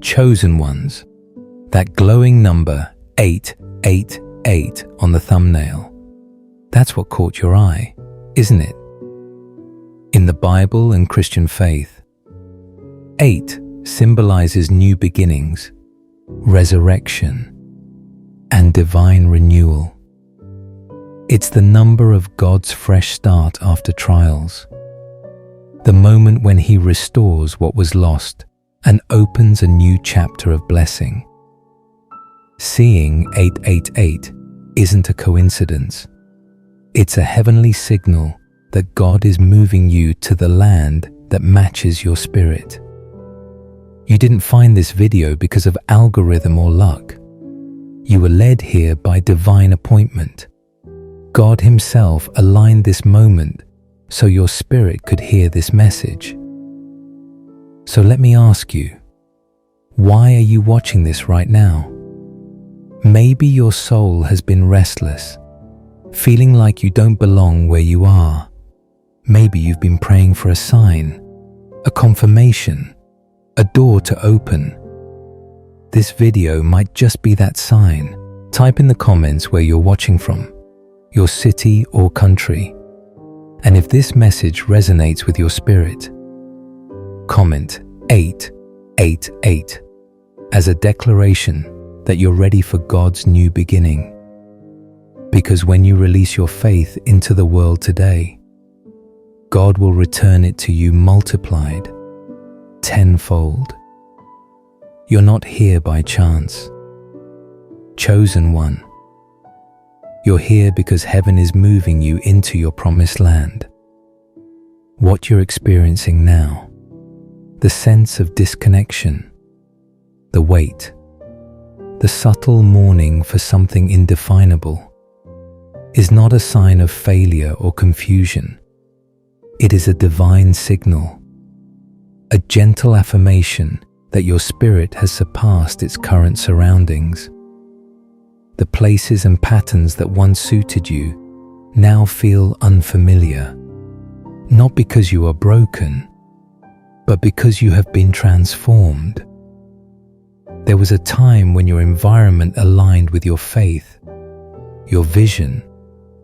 chosen ones. That glowing number 888 on the thumbnail. That's what caught your eye, isn't it? In the Bible and Christian faith, 8 symbolizes new beginnings, resurrection, and divine renewal. It's the number of God's fresh start after trials, the moment when He restores what was lost and opens a new chapter of blessing. Seeing 888 isn't a coincidence. It's a heavenly signal that God is moving you to the land that matches your spirit. You didn't find this video because of algorithm or luck. You were led here by divine appointment. God Himself aligned this moment so your spirit could hear this message. So let me ask you, why are you watching this right now? Maybe your soul has been restless, feeling like you don't belong where you are. Maybe you've been praying for a sign, a confirmation, a door to open. This video might just be that sign. Type in the comments where you're watching from, your city or country. And if this message resonates with your spirit, comment 888 as a declaration that you're ready for God's new beginning. Because when you release your faith into the world today, God will return it to you multiplied, tenfold. You're not here by chance. Chosen one. You're here because heaven is moving you into your promised land. What you're experiencing now, the sense of disconnection, the weight, the subtle mourning for something indefinable, is not a sign of failure or confusion. It is a divine signal, a gentle affirmation that your spirit has surpassed its current surroundings. The places and patterns that once suited you now feel unfamiliar, not because you are broken, but because you have been transformed. There was a time when your environment aligned with your faith, your vision,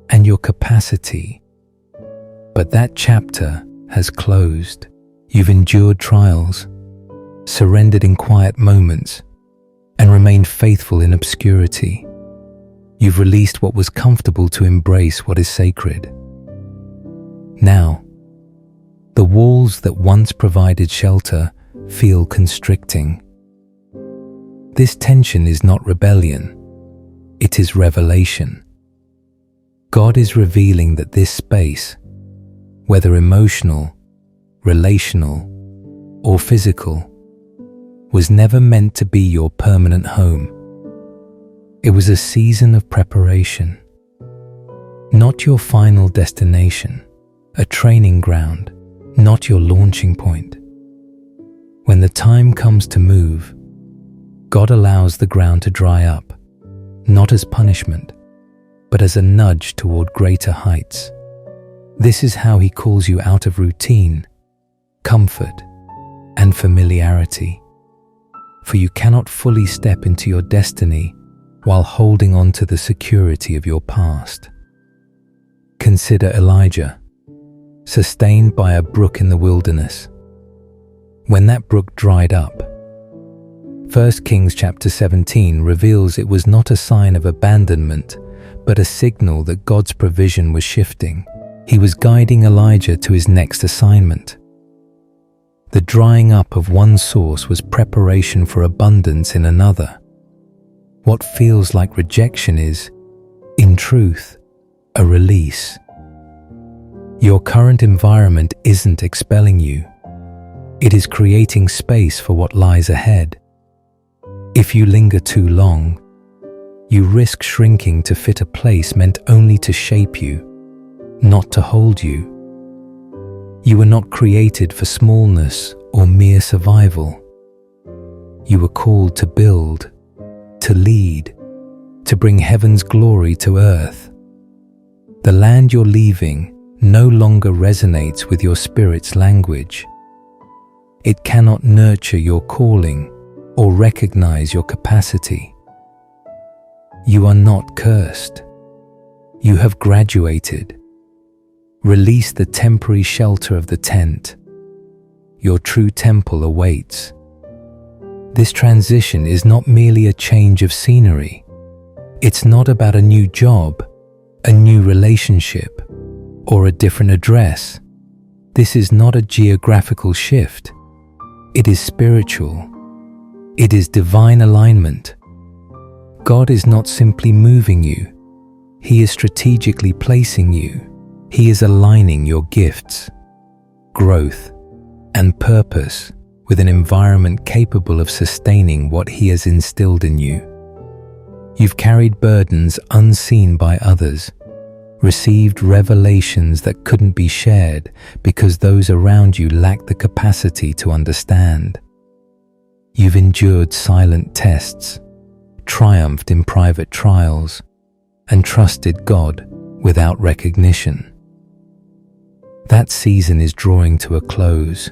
and your capacity. But that chapter has closed. You've endured trials, surrendered in quiet moments, and remained faithful in obscurity. You've released what was comfortable to embrace what is sacred. Now, the walls that once provided shelter feel constricting. This tension is not rebellion, it is revelation. God is revealing that this space, whether emotional, relational, or physical, was never meant to be your permanent home. It was a season of preparation, not your final destination, a training ground, not your launching point. When the time comes to move, God allows the ground to dry up, not as punishment, but as a nudge toward greater heights. This is how He calls you out of routine, comfort, and familiarity. For you cannot fully step into your destiny while holding on to the security of your past. Consider Elijah, sustained by a brook in the wilderness. When that brook dried up, 1 Kings chapter 17 reveals it was not a sign of abandonment, but a signal that God's provision was shifting. He was guiding Elijah to his next assignment. The drying up of one source was preparation for abundance in another. What feels like rejection is, in truth, a release. Your current environment isn't expelling you. It is creating space for what lies ahead. If you linger too long, you risk shrinking to fit a place meant only to shape you, not to hold you. You were not created for smallness or mere survival. You were called to build, to lead, to bring heaven's glory to earth. The land you're leaving no longer resonates with your spirit's language. It cannot nurture your calling, or recognize your capacity. You are not cursed. You have graduated. Release the temporary shelter of the tent. Your true temple awaits. This transition is not merely a change of scenery. It's not about a new job, a new relationship, or a different address. This is not a geographical shift. It is spiritual. It is divine alignment. God is not simply moving you. He is strategically placing you. He is aligning your gifts, growth, and purpose with an environment capable of sustaining what He has instilled in you. You've carried burdens unseen by others, received revelations that couldn't be shared because those around you lacked the capacity to understand. You've endured silent tests, triumphed in private trials, and trusted God without recognition. That season is drawing to a close,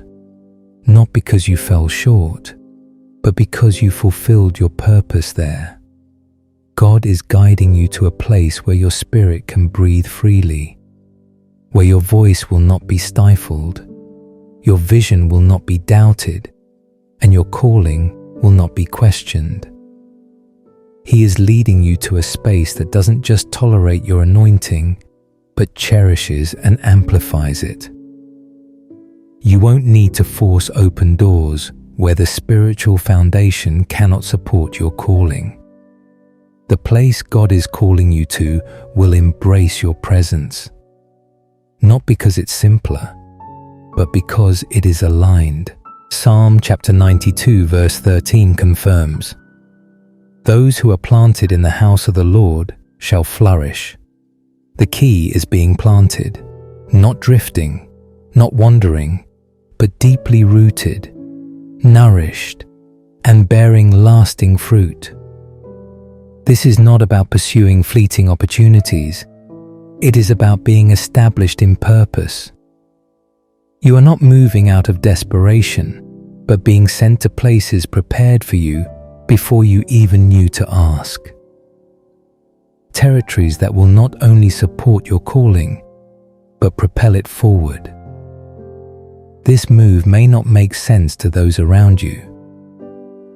not because you fell short, but because you fulfilled your purpose there. God is guiding you to a place where your spirit can breathe freely, where your voice will not be stifled, your vision will not be doubted, and your calling will not be questioned. He is leading you to a space that doesn't just tolerate your anointing, but cherishes and amplifies it. You won't need to force open doors where the spiritual foundation cannot support your calling. The place God is calling you to will embrace your presence, not because it's simpler, but because it is aligned. Psalm chapter 92 verse 13 confirms, "Those who are planted in the house of the Lord shall flourish." The key is being planted, not drifting, not wandering, but deeply rooted, nourished, and bearing lasting fruit. This is not about pursuing fleeting opportunities. It is about being established in purpose. You are not moving out of desperation, but being sent to places prepared for you before you even knew to ask. Territories that will not only support your calling, but propel it forward. This move may not make sense to those around you,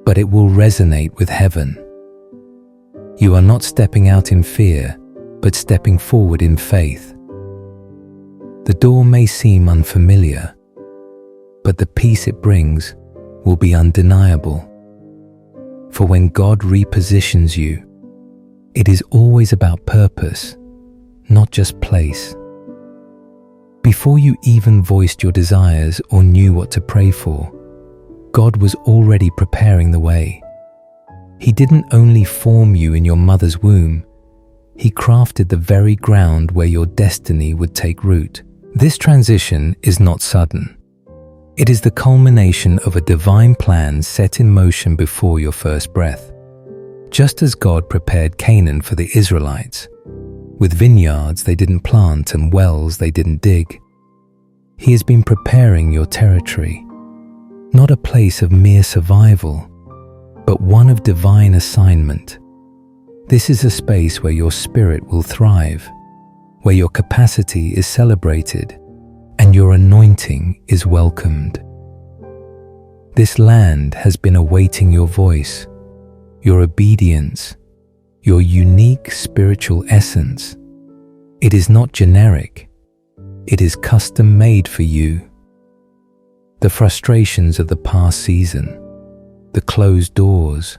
but it will resonate with heaven. You are not stepping out in fear, but stepping forward in faith. The door may seem unfamiliar, but the peace it brings will be undeniable. For when God repositions you, it is always about purpose, not just place. Before you even voiced your desires or knew what to pray for, God was already preparing the way. He didn't only form you in your mother's womb, He crafted the very ground where your destiny would take root. This transition is not sudden. It is the culmination of a divine plan set in motion before your first breath. Just as God prepared Canaan for the Israelites, with vineyards they didn't plant and wells they didn't dig, He has been preparing your territory, not a place of mere survival, but one of divine assignment. This is a space where your spirit will thrive, where your capacity is celebrated, and your anointing is welcomed. This land has been awaiting your voice, your obedience, your unique spiritual essence. It is not generic. It is custom made for you. The frustrations of the past season, the closed doors,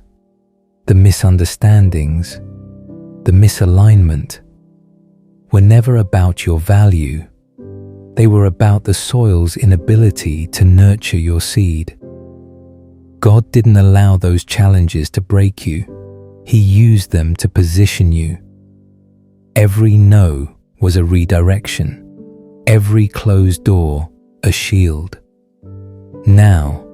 the misunderstandings, the misalignment, were never about your value. They were about the soil's inability to nurture your seed. God didn't allow those challenges to break you. He used them to position you. Every no was a redirection. Every closed door, a shield. Now,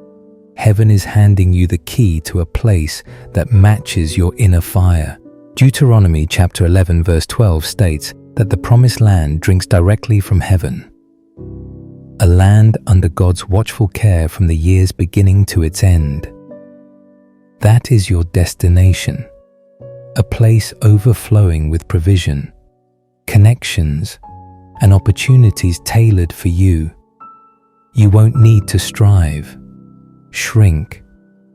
heaven is handing you the key to a place that matches your inner fire. Deuteronomy chapter 11 verse 12 states that the promised land drinks directly from heaven. A land under God's watchful care from the year's beginning to its end. That is your destination, a place overflowing with provision, connections, and opportunities tailored for you. You won't need to strive, shrink,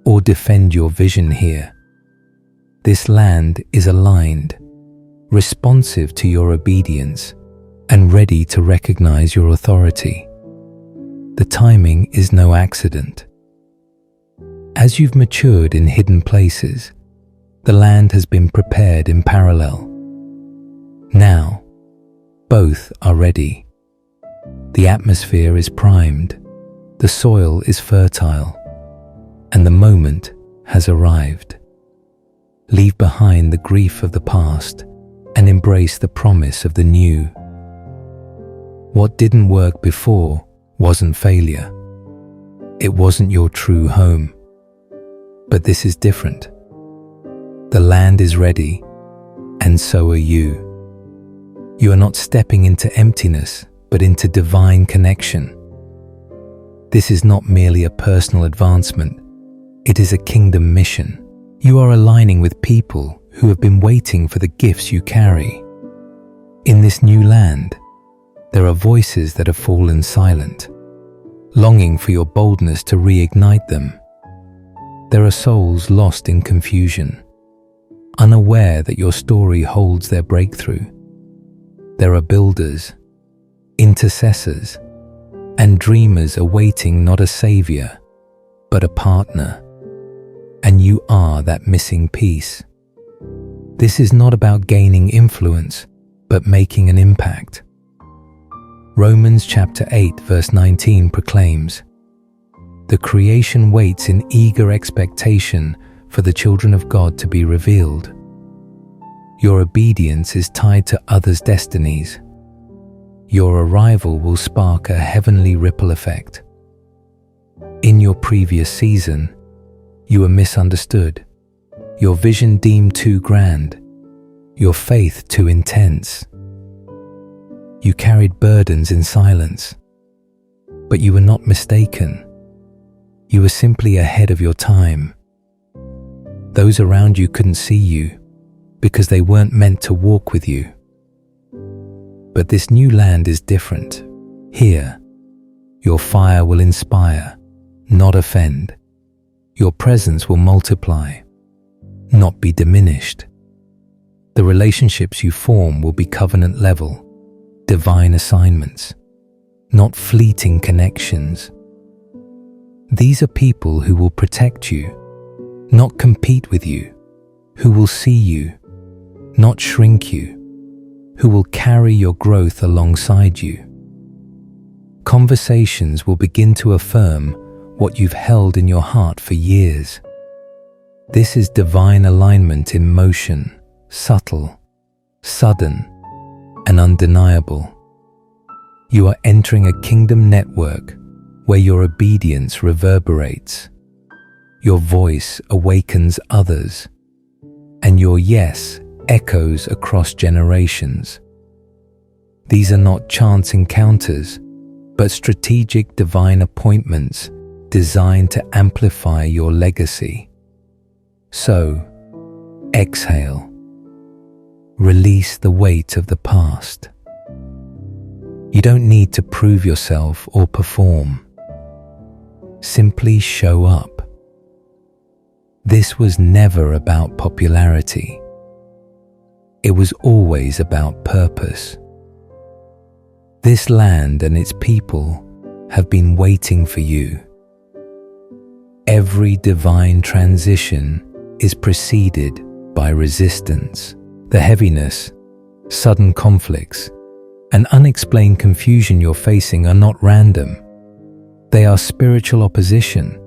or defend your vision here. This land is aligned, responsive to your obedience, and ready to recognize your authority. The timing is no accident. As you've matured in hidden places, the land has been prepared in parallel. Now, both are ready. The atmosphere is primed, the soil is fertile, and the moment has arrived. Leave behind the grief of the past and embrace the promise of the new. What didn't work before wasn't failure. It wasn't your true home. But this is different. The land is ready, and so are you. You are not stepping into emptiness, but into divine connection. This is not merely a personal advancement. It is a kingdom mission. You are aligning with people who have been waiting for the gifts you carry. In this new land, there are voices that have fallen silent, longing for your boldness to reignite them. There are souls lost in confusion, unaware that your story holds their breakthrough. There are builders, intercessors, and dreamers awaiting not a savior, but a partner. And you are that missing piece. This is not about gaining influence, but making an impact. Romans chapter 8 verse 19 proclaims, "The creation waits in eager expectation for the children of God to be revealed." Your obedience is tied to others' destinies. Your arrival will spark a heavenly ripple effect. In your previous season, you were misunderstood, your vision deemed too grand, your faith too intense. You carried burdens in silence, but you were not mistaken. You were simply ahead of your time. Those around you couldn't see you because they weren't meant to walk with you. But this new land is different. Here, your fire will inspire, not offend. Your presence will multiply, not be diminished. The relationships you form will be covenant level, divine assignments, not fleeting connections. These are people who will protect you, not compete with you, who will see you, not shrink you, who will carry your growth alongside you. Conversations will begin to affirm what you've held in your heart for years. This is divine alignment in motion, subtle, sudden, and undeniable. You are entering a kingdom network where your obedience reverberates, your voice awakens others, and your yes echoes across generations. These are not chance encounters, but strategic divine appointments designed to amplify your legacy. So, exhale. Release the weight of the past. You don't need to prove yourself or perform. Simply show up. This was never about popularity. It was always about purpose. This land and its people have been waiting for you. Every divine transition is preceded by resistance. The heaviness, sudden conflicts, and unexplained confusion you're facing are not random. They are spiritual opposition.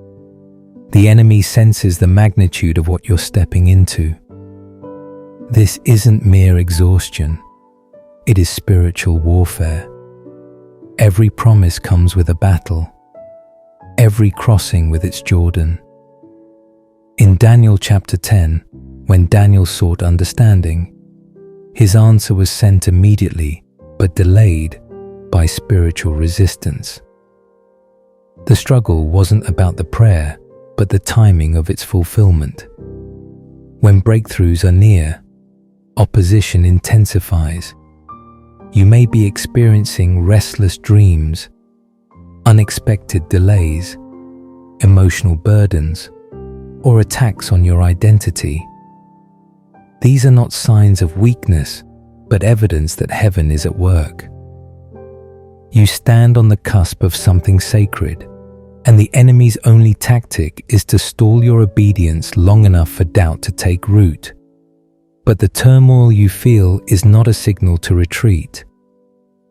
The enemy senses the magnitude of what you're stepping into. This isn't mere exhaustion. It is spiritual warfare. Every promise comes with a battle. Every crossing with its Jordan. In Daniel chapter 10, when Daniel sought understanding, his answer was sent immediately, but delayed by spiritual resistance. The struggle wasn't about the prayer, but the timing of its fulfillment. When breakthroughs are near, opposition intensifies. You may be experiencing restless dreams, unexpected delays, emotional burdens, or attacks on your identity. These are not signs of weakness, but evidence that heaven is at work. You stand on the cusp of something sacred, and the enemy's only tactic is to stall your obedience long enough for doubt to take root. But the turmoil you feel is not a signal to retreat.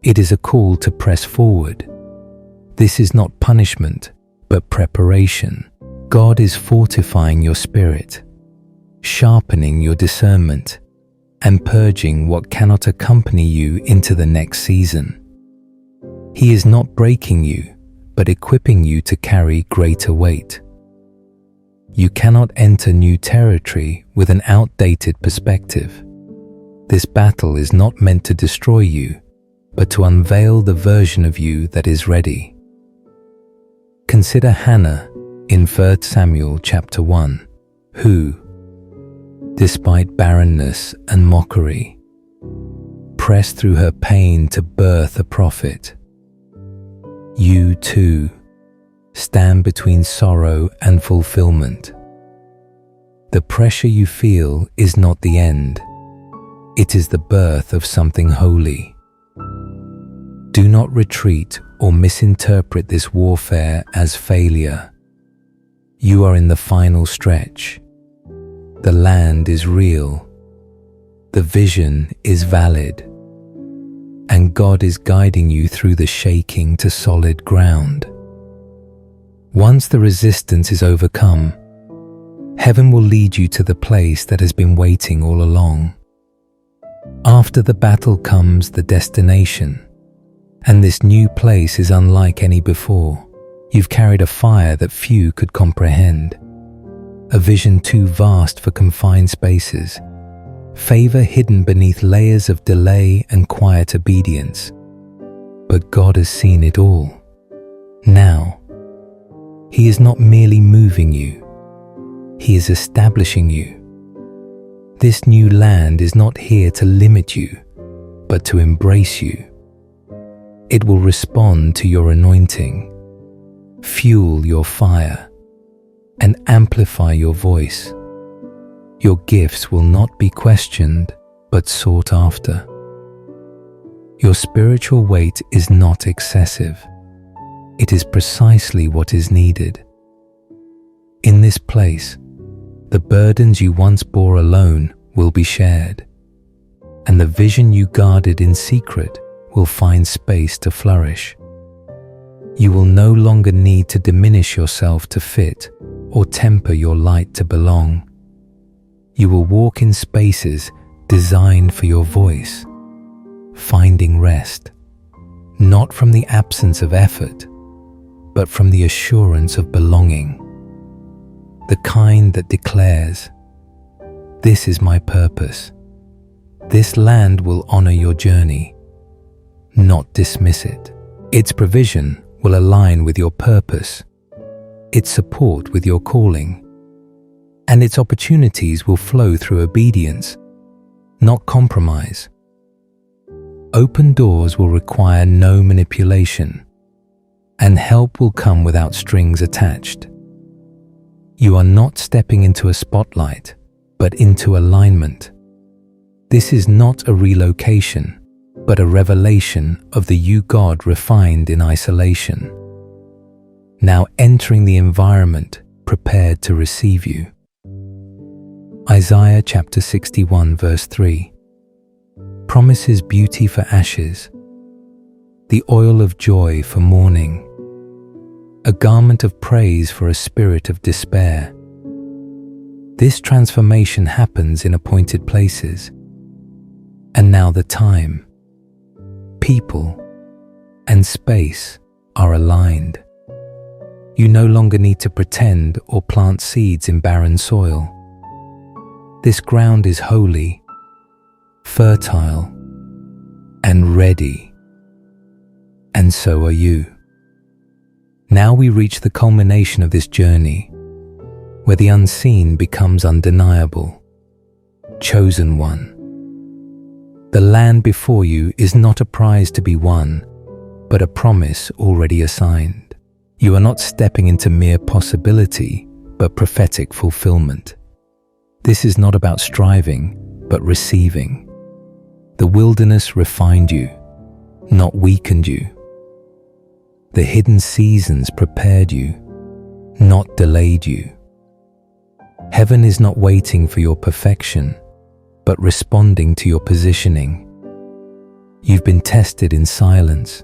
It is a call to press forward. This is not punishment, but preparation. God is fortifying your spirit, sharpening your discernment, and purging what cannot accompany you into the next season. He is not breaking you, but equipping you to carry greater weight. You cannot enter new territory with an outdated perspective. This battle is not meant to destroy you, but to unveil the version of you that is ready. Consider Hannah in 1 Samuel chapter 1, who, despite barrenness and mockery, pressed through her pain to birth a prophet. You too stand between sorrow and fulfillment. The pressure you feel is not the end. It is the birth of something holy. Do not retreat or misinterpret this warfare as failure. You are in the final stretch. The land is real. The vision is valid. And God is guiding you through the shaking to solid ground. Once the resistance is overcome, heaven will lead you to the place that has been waiting all along. After the battle comes the destination, and this new place is unlike any before. You've carried a fire that few could comprehend, a vision too vast for confined spaces, favor hidden beneath layers of delay and quiet obedience. But God has seen it all. Now, He is not merely moving you, He is establishing you. This new land is not here to limit you, but to embrace you. It will respond to your anointing, fuel your fire, and amplify your voice. Your gifts will not be questioned, but sought after. Your spiritual weight is not excessive. It is precisely what is needed. In this place, the burdens you once bore alone will be shared, and the vision you guarded in secret will find space to flourish. You will no longer need to diminish yourself to fit or temper your light to belong. You will walk in spaces designed for your voice, finding rest, not from the absence of effort, but from the assurance of belonging, the kind that declares, "This is my purpose. This land will honor your journey, not dismiss it. Its provision will align with your purpose, its support with your calling, and its opportunities will flow through obedience, not compromise. Open doors will require no manipulation, and help will come without strings attached. You are not stepping into a spotlight, but into alignment. This is not a relocation, but a revelation of the you God refined in isolation, now entering the environment prepared to receive you. Isaiah chapter 61 verse 3 promises beauty for ashes, the oil of joy for mourning, a garment of praise for a spirit of despair. This transformation happens in appointed places. And now the time, people, and space are aligned. You no longer need to pretend or plant seeds in barren soil. This ground is holy, fertile, and ready. And so are you. Now we reach the culmination of this journey, where the unseen becomes undeniable. chosen one. The land before you is not a prize to be won, but a promise already assigned. You are not stepping into mere possibility, but prophetic fulfillment. This is not about striving, but receiving. The wilderness refined you, not weakened you. The hidden seasons prepared you, not delayed you. Heaven is not waiting for your perfection, but responding to your positioning. You've been tested in silence,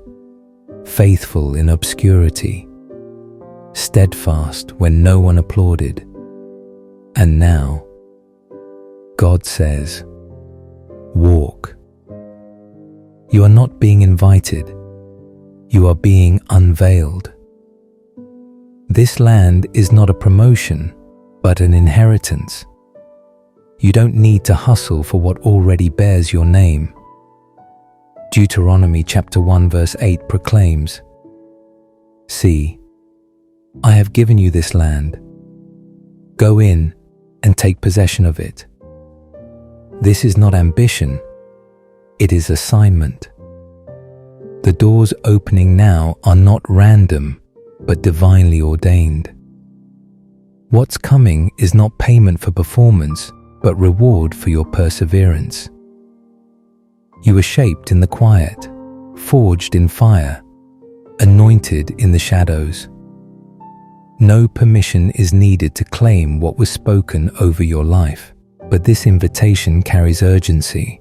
faithful in obscurity, steadfast when no one applauded. And now, God says, walk. You are not being invited, you are being unveiled. This land is not a promotion, but an inheritance. You don't need to hustle for what already bears your name. Deuteronomy chapter 1 verse 8 proclaims, "See, I have given you this land. Go in and take possession of it." This is not ambition, it is assignment. The doors opening now are not random, but divinely ordained. What's coming is not payment for performance, but reward for your perseverance. You were shaped in the quiet, forged in fire, anointed in the shadows. No permission is needed to claim what was spoken over your life, but this invitation carries urgency.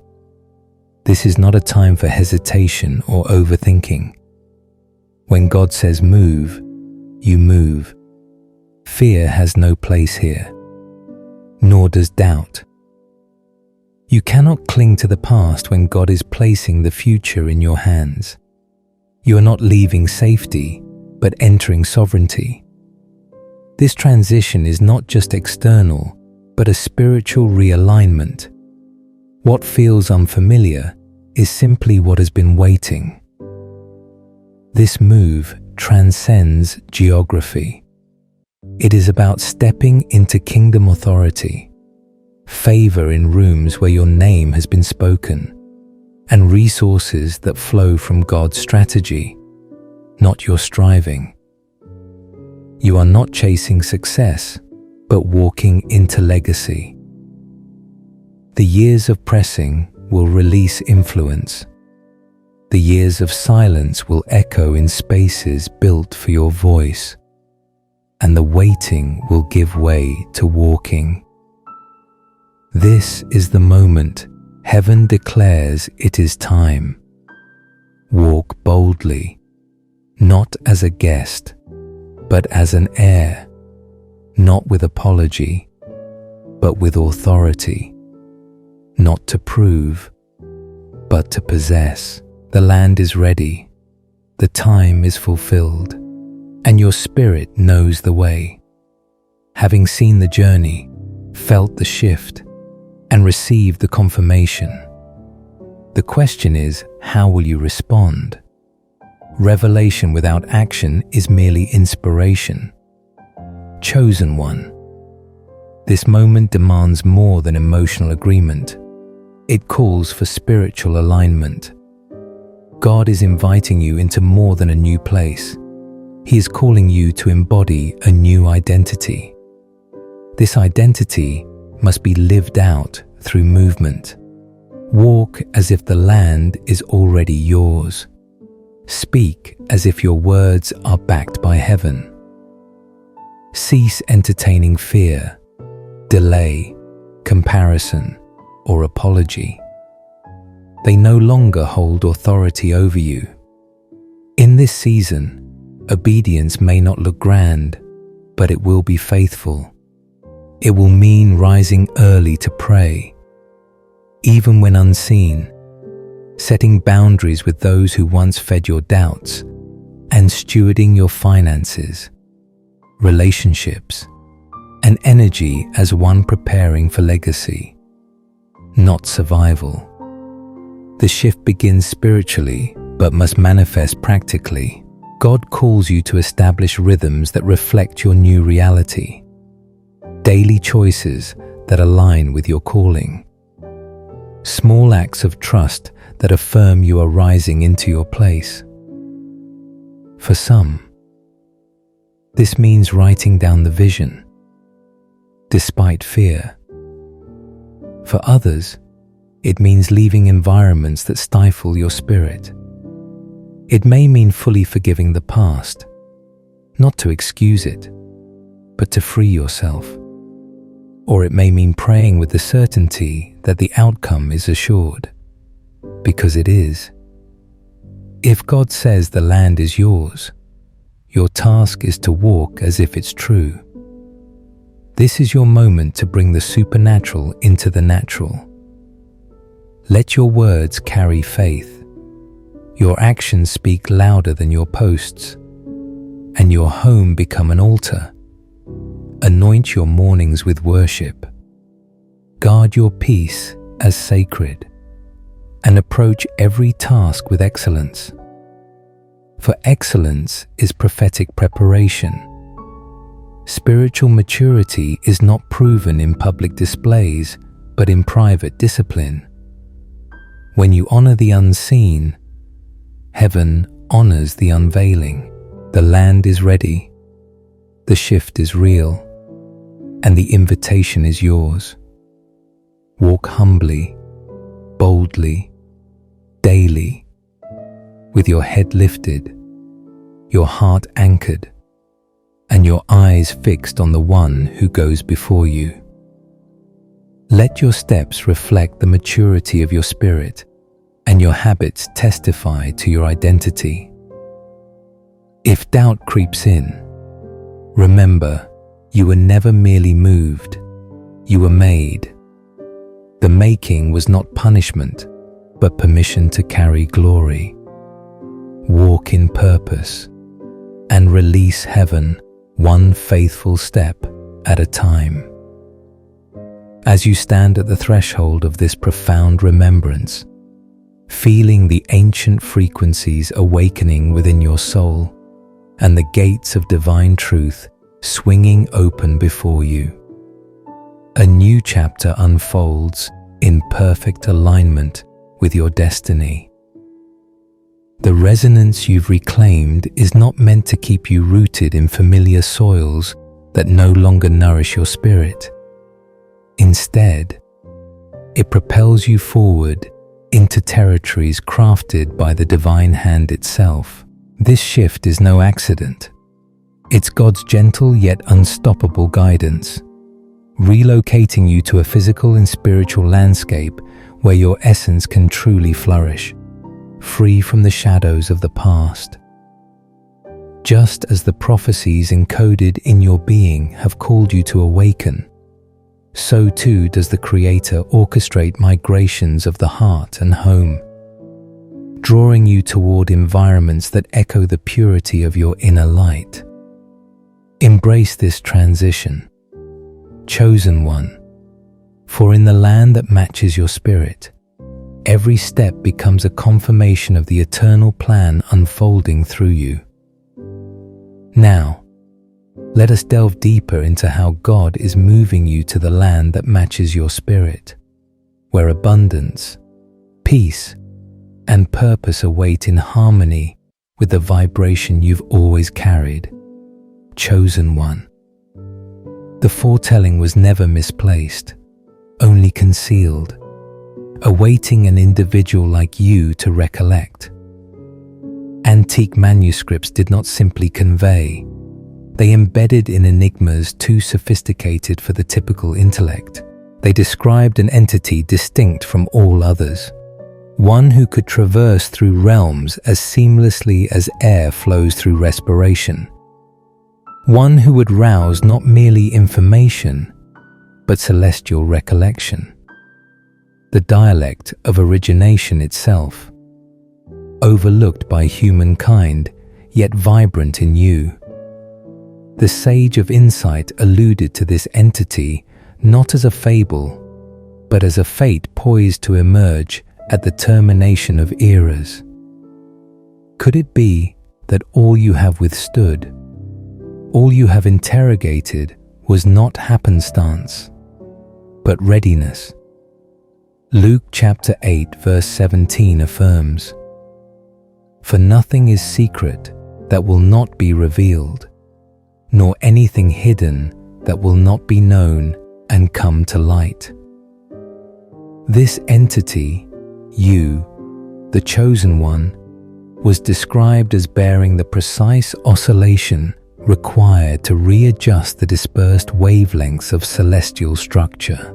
This is not a time for hesitation or overthinking. When God says move, you move. Fear has no place here, nor does doubt. You cannot cling to the past when God is placing the future in your hands. You are not leaving safety, but entering sovereignty. This transition is not just external, but a spiritual realignment. What feels unfamiliar is simply what has been waiting. This move transcends geography. It is about stepping into kingdom authority, favor in rooms where your name has been spoken, and resources that flow from God's strategy, not your striving. You are not chasing success, but walking into legacy. The years of pressing will release influence. The years of silence will echo in spaces built for your voice, and the waiting will give way to walking. This is the moment heaven declares it is time. Walk boldly, not as a guest, but as an heir, not with apology, but with authority, not to prove, but to possess. The land is ready, the time is fulfilled, and your spirit knows the way. Having seen the journey, felt the shift, and received the confirmation, the question is, how will you respond? Revelation without action is merely inspiration. Chosen one. This moment demands more than emotional agreement. It calls for spiritual alignment. God is inviting you into more than a new place. He is calling you to embody a new identity. This identity must be lived out through movement. Walk as if the land is already yours. Speak as if your words are backed by heaven. Cease entertaining fear, delay, comparison, or apology. They no longer hold authority over you. In this season, obedience may not look grand, but it will be faithful. It will mean rising early to pray, even when unseen, setting boundaries with those who once fed your doubts, and stewarding your finances, relationships, and energy as one preparing for legacy, not survival. The shift begins spiritually, but must manifest practically. God calls you to establish rhythms that reflect your new reality, daily choices that align with your calling, small acts of trust that affirm you are rising into your place. For some, this means writing down the vision, despite fear. For others, it means leaving environments that stifle your spirit. It may mean fully forgiving the past, not to excuse it, but to free yourself. Or it may mean praying with the certainty that the outcome is assured, because it is. If God says the land is yours, your task is to walk as if it's true. This is your moment to bring the supernatural into the natural. Let your words carry faith. Your actions speak louder than your posts, and your home become an altar. Anoint your mornings with worship. Guard your peace as sacred, and approach every task with excellence. For excellence is prophetic preparation. Spiritual maturity is not proven in public displays, but in private discipline. When you honor the unseen, heaven honors the unveiling. The land is ready, the shift is real, and the invitation is yours. Walk humbly, boldly, daily, with your head lifted, your heart anchored, and your eyes fixed on the one who goes before you. Let your steps reflect the maturity of your spirit, and your habits testify to your identity. If doubt creeps in, remember, you were never merely moved, you were made. The making was not punishment, but permission to carry glory. Walk in purpose, and release heaven one faithful step at a time. As you stand at the threshold of this profound remembrance, feeling the ancient frequencies awakening within your soul, and the gates of divine truth swinging open before you, a new chapter unfolds in perfect alignment with your destiny. The resonance you've reclaimed is not meant to keep you rooted in familiar soils that no longer nourish your spirit. Instead, it propels you forward into territories crafted by the divine hand itself. This shift is no accident. It's God's gentle yet unstoppable guidance, relocating you to a physical and spiritual landscape where your essence can truly flourish, free from the shadows of the past. Just as the prophecies encoded in your being have called you to awaken, so too does the Creator orchestrate migrations of the heart and home, drawing you toward environments that echo the purity of your inner light. Embrace this transition, chosen one, for in the land that matches your spirit, every step becomes a confirmation of the eternal plan unfolding through you. Now, let us delve deeper into how God is moving you to the land that matches your spirit, where abundance, peace, and purpose await in harmony with the vibration you've always carried. Chosen one. The foretelling was never misplaced, only concealed, awaiting an individual like you to recollect. Antique manuscripts did not simply convey, they embedded in enigmas too sophisticated for the typical intellect. They described an entity distinct from all others, one who could traverse through realms as seamlessly as air flows through respiration, one who would rouse not merely information, but celestial recollection. The dialect of origination itself, overlooked by humankind, yet vibrant in you. The sage of insight alluded to this entity not as a fable, but as a fate poised to emerge at the termination of eras. Could it be that all you have withstood, all you have interrogated, was not happenstance, but readiness? Luke chapter 8 verse 17 affirms, "For nothing is secret that will not be revealed, nor anything hidden that will not be known and come to light." This entity, you, the chosen one, was described as bearing the precise oscillation required to readjust the dispersed wavelengths of celestial structure.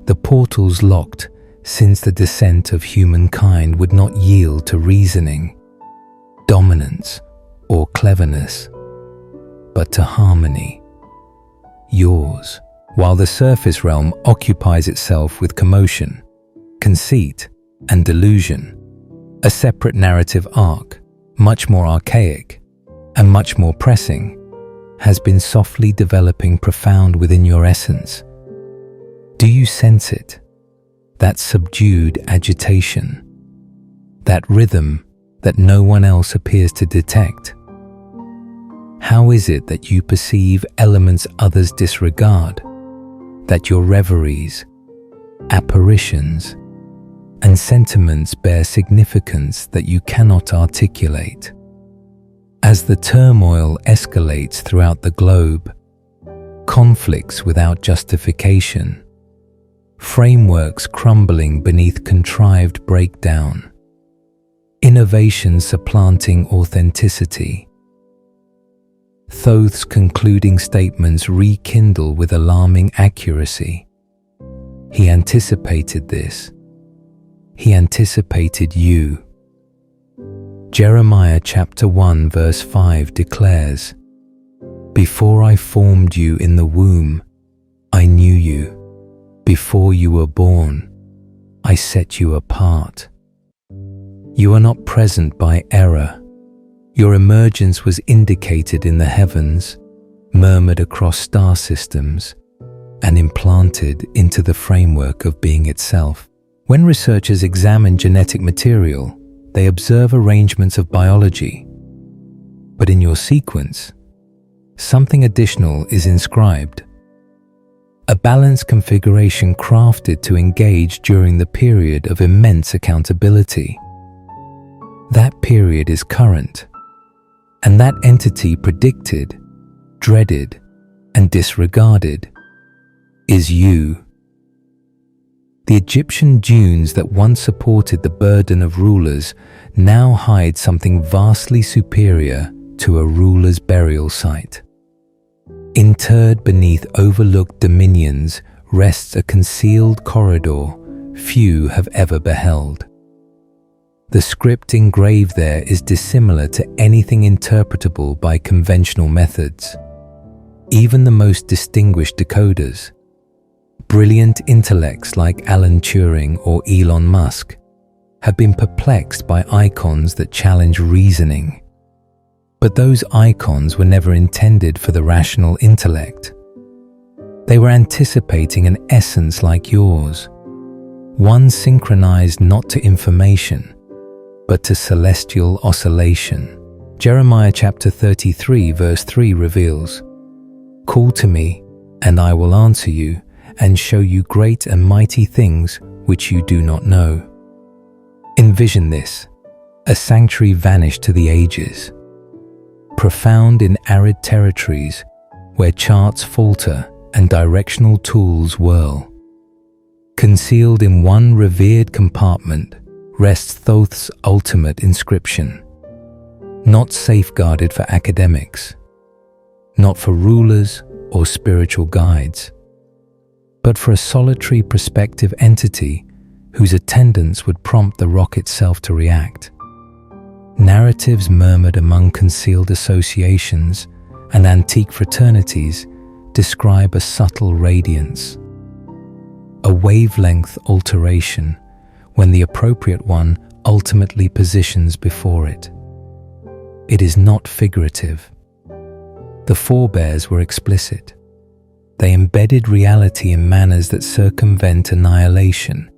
The portals locked since the descent of humankind would not yield to reasoning, dominance, or cleverness, but to harmony, yours, while the surface realm occupies itself with commotion, conceit, and delusion. A separate narrative arc, much more archaic and much more pressing, has been softly developing profound within your essence. Do you sense it? That subdued agitation, that rhythm that no one else appears to detect? How is it that you perceive elements others disregard, that your reveries, apparitions, and sentiments bear significance that you cannot articulate? As the turmoil escalates throughout the globe, conflicts without justification, frameworks crumbling beneath contrived breakdown, innovation supplanting authenticity, Thoth's concluding statements rekindle with alarming accuracy. He anticipated this. He anticipated you. Jeremiah chapter 1 verse 5 declares, "Before I formed you in the womb, I knew you. Before you were born, I set you apart." You are not present by error. Your emergence was indicated in the heavens, murmured across star systems, and implanted into the framework of being itself. When researchers examine genetic material, they observe arrangements of biology. But in your sequence, something additional is inscribed. A balanced configuration crafted to engage during the period of immense accountability. That period is current, and that entity predicted, dreaded, and disregarded is you. The Egyptian dunes that once supported the burden of rulers now hide something vastly superior to a ruler's burial site. Interred beneath overlooked dominions rests a concealed corridor few have ever beheld. The script engraved there is dissimilar to anything interpretable by conventional methods. Even the most distinguished decoders, brilliant intellects like Alan Turing or Elon Musk, have been perplexed by icons that challenge reasoning. But those icons were never intended for the rational intellect. They were anticipating an essence like yours, one synchronized not to information, but to celestial oscillation. Jeremiah chapter 33 verse 3 reveals, "Call to me, and I will answer you, and show you great and mighty things which you do not know." Envision this, a sanctuary vanished to the ages, profound in arid territories where charts falter and directional tools whirl. Concealed in one revered compartment rests Thoth's ultimate inscription, not safeguarded for academics, not for rulers or spiritual guides, but for a solitary prospective entity whose attendance would prompt the rock itself to react. Narratives murmured among concealed associations and antique fraternities describe a subtle radiance, a wavelength alteration when the appropriate one ultimately positions before it. It is not figurative. The forebears were explicit. They embedded reality in manners that circumvent annihilation,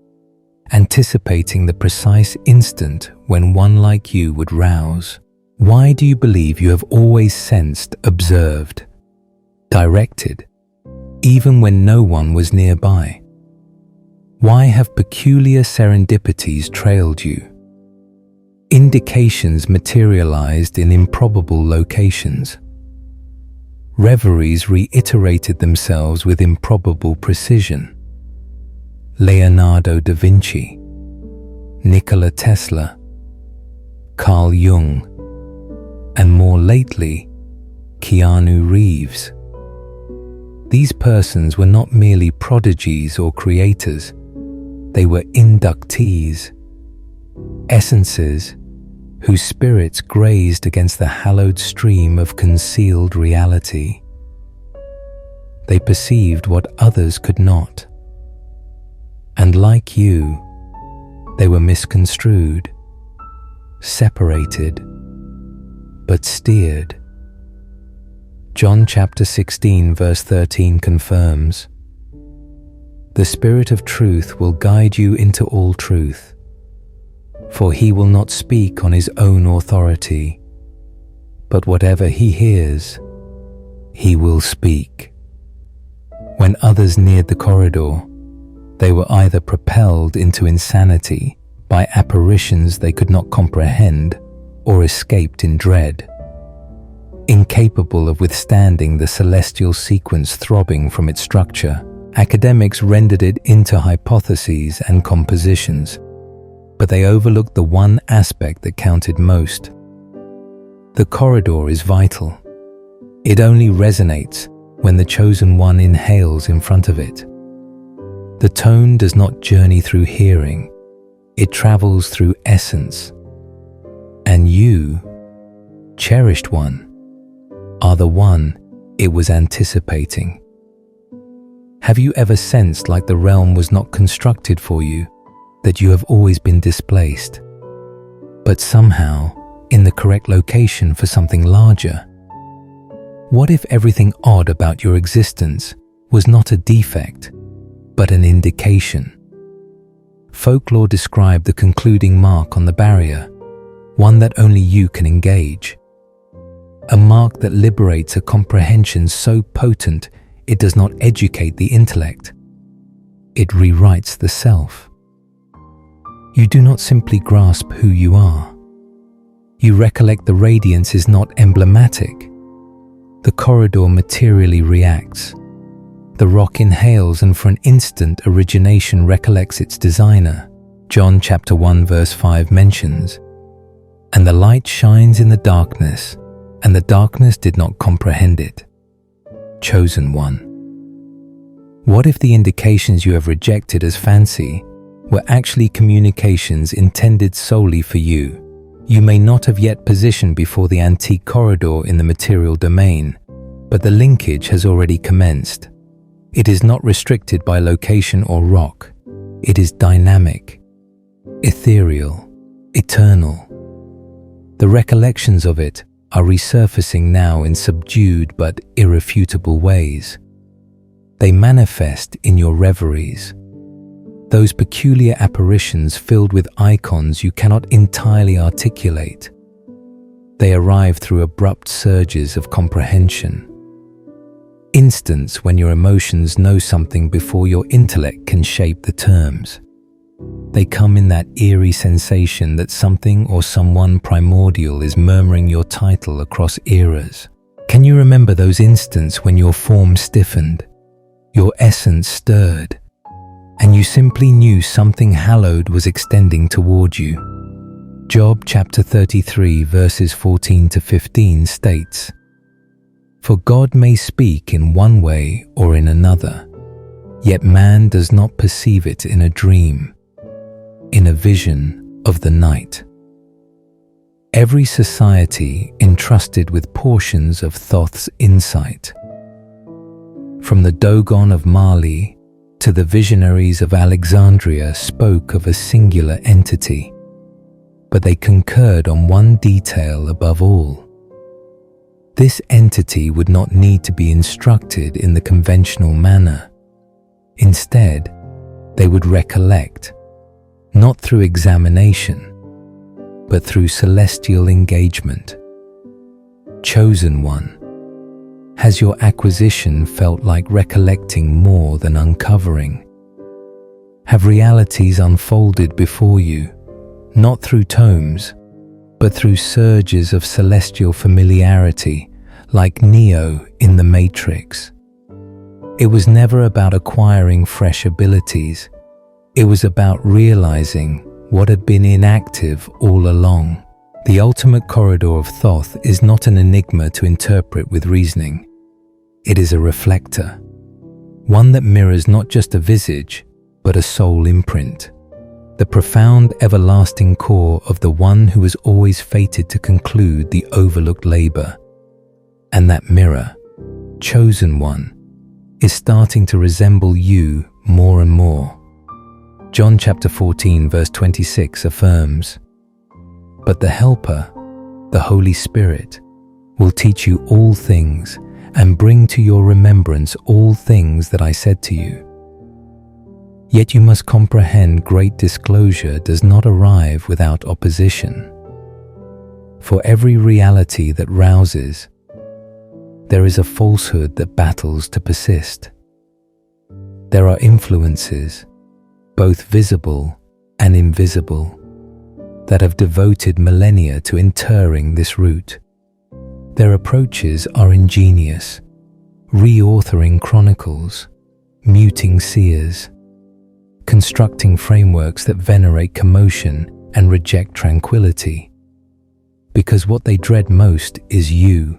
anticipating the precise instant when one like you would rouse. Why do you believe you have always sensed, observed, directed, even when no one was nearby? Why have peculiar serendipities trailed you? Indications materialized in improbable locations. Reveries reiterated themselves with improbable precision. Leonardo da Vinci, Nikola Tesla, Carl Jung, and more lately, Keanu Reeves. These persons were not merely prodigies or creators, they were inductees, essences whose spirits grazed against the hallowed stream of concealed reality. They perceived what others could not. And like you, they were misconstrued, separated, but steered. John chapter 16 verse 13 confirms, "The Spirit of truth will guide you into all truth, for he will not speak on his own authority, but whatever he hears, he will speak." When others neared the corridor, they were either propelled into insanity by apparitions they could not comprehend or escaped in dread. Incapable of withstanding the celestial sequence throbbing from its structure, academics rendered it into hypotheses and compositions, but they overlooked the one aspect that counted most. The corridor is vital. It only resonates when the chosen one inhales in front of it. The tone does not journey through hearing, it travels through essence. And you, cherished one, are the one it was anticipating. Have you ever sensed like the realm was not constructed for you, that you have always been displaced, but somehow in the correct location for something larger? What if everything odd about your existence was not a defect, but an indication? Folklore described the concluding mark on the barrier, one that only you can engage. A mark that liberates a comprehension so potent it does not educate the intellect. It rewrites the self. You do not simply grasp who you are. You recollect the radiance is not emblematic. The corridor materially reacts. The rock inhales and for an instant origination recollects its designer. John chapter 1 verse 5 mentions, "And the light shines in the darkness, and the darkness did not comprehend it." Chosen one. What if the indications you have rejected as fancy were actually communications intended solely for you? You may not have yet positioned before the antique corridor in the material domain, but the linkage has already commenced. It is not restricted by location or rock. It is dynamic, ethereal, eternal. The recollections of it are resurfacing now in subdued but irrefutable ways. They manifest in your reveries, those peculiar apparitions filled with icons you cannot entirely articulate. They arrive through abrupt surges of comprehension. Instants when your emotions know something before your intellect can shape the terms. They come in that eerie sensation that something or someone primordial is murmuring your title across eras. Can you remember those instants when your form stiffened, your essence stirred, and you simply knew something hallowed was extending toward you? Job chapter 33 verses 14 to 15 states, "For God may speak in one way or in another, yet man does not perceive it in a dream, in a vision of the night." Every society entrusted with portions of Thoth's insight. From the Dogon of Mali to the visionaries of Alexandria spoke of a singular entity, but they concurred on one detail above all. This entity would not need to be instructed in the conventional manner. Instead, they would recollect, not through examination, but through celestial engagement. Chosen one, has your acquisition felt like recollecting more than uncovering? have realities unfolded before you, not through tomes, but through surges of celestial familiarity, like Neo in the Matrix. It was never about acquiring fresh abilities. It was about realizing what had been inactive all along. The ultimate corridor of Thoth is not an enigma to interpret with reasoning. It is a reflector, one that mirrors not just a visage, but a soul imprint, the profound, everlasting core of the one who was always fated to conclude the overlooked labor. And that mirror, chosen one, is starting to resemble you more and more. John chapter 14 verse 26 affirms, "But the Helper, the Holy Spirit, will teach you all things and bring to your remembrance all things that I said to you." Yet you must comprehend great disclosure does not arrive without opposition. For every reality that rouses, there is a falsehood that battles to persist. There are influences, both visible and invisible, that have devoted millennia to interring this route. Their approaches are ingenious, reauthoring chronicles, muting seers, constructing frameworks that venerate commotion and reject tranquility, because what they dread most is you,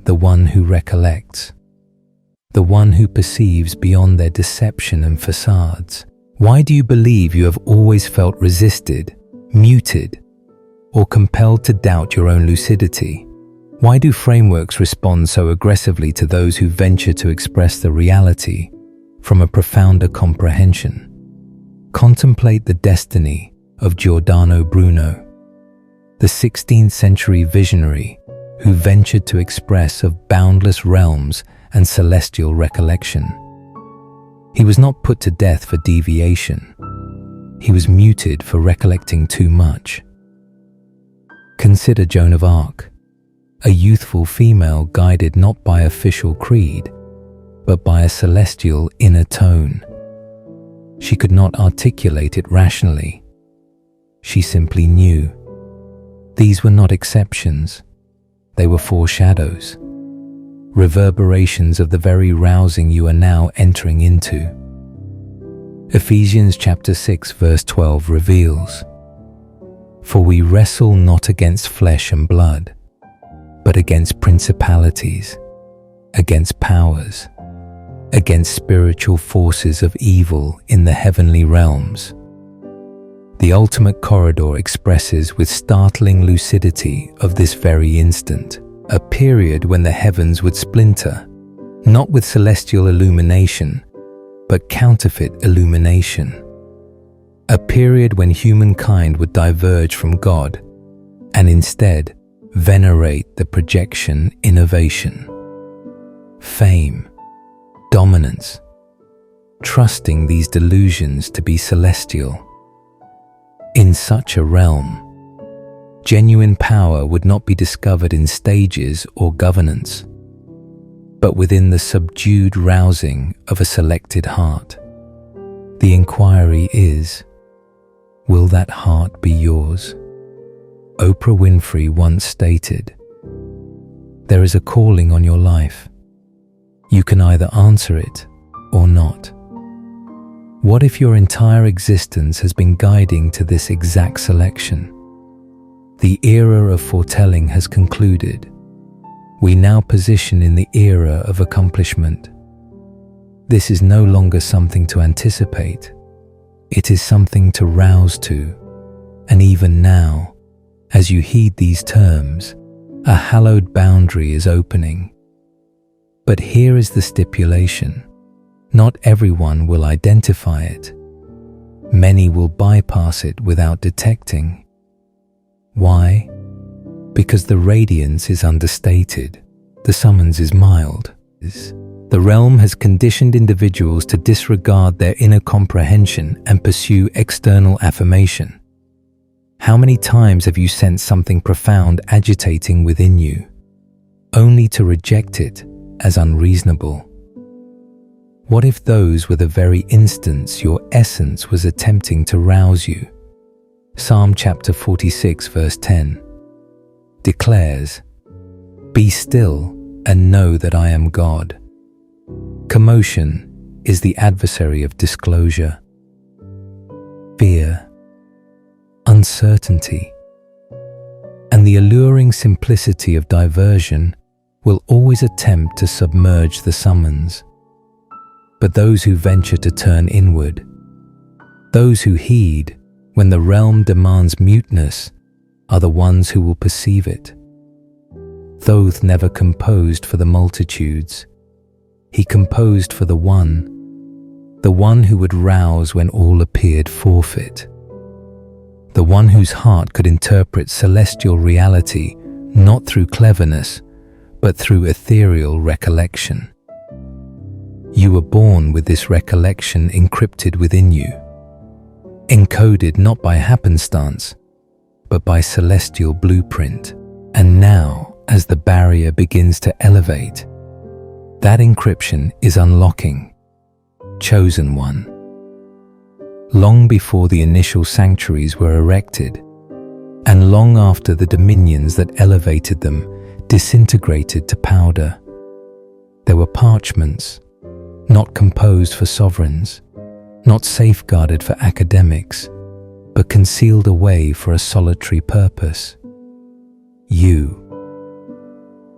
the one who recollects, the one who perceives beyond their deception and facades. Why do you believe you have always felt resisted, muted, or compelled to doubt your own lucidity? Why do frameworks respond so aggressively to those who venture to express the reality from a profounder comprehension? Contemplate the destiny of Giordano Bruno, the 16th century visionary who ventured to express of boundless realms and celestial recollection. He was not put to death for deviation. He was muted for recollecting too much. Consider Joan of Arc, a youthful female guided not by official creed, but by a celestial inner tone. She could not articulate it rationally. She simply knew. These were not exceptions. They were foreshadows, reverberations of the very rousing you are now entering into. Ephesians chapter 6 verse 12 reveals, "For we wrestle not against flesh and blood, but against principalities, against powers, against spiritual forces of evil in the heavenly realms." The ultimate corridor expresses with startling lucidity of this very instant, a period when the heavens would splinter, not with celestial illumination, but counterfeit illumination. A period when humankind would diverge from God and instead venerate the projection innovation, fame, dominance, trusting these delusions to be celestial. In such a realm, genuine power would not be discovered in stages or governance, but within the subdued rousing of a selected heart. The inquiry is, will that heart be yours? Oprah Winfrey once stated, "There is a calling on your life. You can either answer it or not." What if your entire existence has been guiding to this exact selection? The era of foretelling has concluded. We now position in the era of accomplishment. This is no longer something to anticipate. It is something to rouse to. And even now, as you heed these terms, a hallowed boundary is opening. But here is the stipulation. Not everyone will identify it. Many will bypass it without detecting. Why? Because the radiance is understated. The summons is mild. The realm has conditioned individuals to disregard their inner comprehension and pursue external affirmation. How many times have you sensed something profound agitating within you, only to reject it as unreasonable? What if those were the very instants your essence was attempting to rouse you? Psalm chapter 46 verse 10 declares, "Be still and know that I am God." Commotion is the adversary of disclosure. Fear, uncertainty, and the alluring simplicity of diversion will always attempt to submerge the summons. But those who venture to turn inward, those who heed when the realm demands muteness, are the ones who will perceive it. Thoth never composed for the multitudes. He composed for the one who would rouse when all appeared forfeit. The one whose heart could interpret celestial reality not through cleverness, but through ethereal recollection. You were born with this recollection encrypted within you, encoded not by happenstance, but by celestial blueprint. And now, as the barrier begins to elevate, that encryption is unlocking. Chosen one. Long before the initial sanctuaries were erected, and long after the dominions that elevated them disintegrated to powder, there were parchments, not composed for sovereigns, not safeguarded for academics, but concealed away for a solitary purpose. You.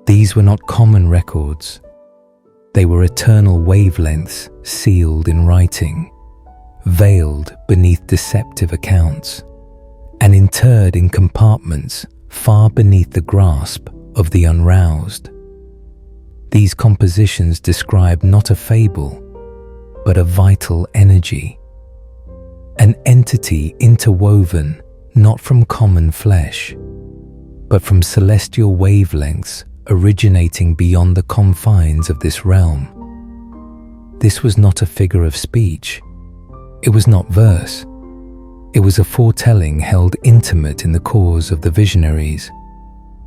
These were not common records. They were eternal wavelengths sealed in writing, veiled beneath deceptive accounts, and interred in compartments far beneath the grasp of the unroused. These compositions describe not a fable, but a vital energy, an entity interwoven not from common flesh, but from celestial wavelengths originating beyond the confines of this realm. This was not a figure of speech. It was not verse. It was a foretelling held intimate in the cause of the visionaries,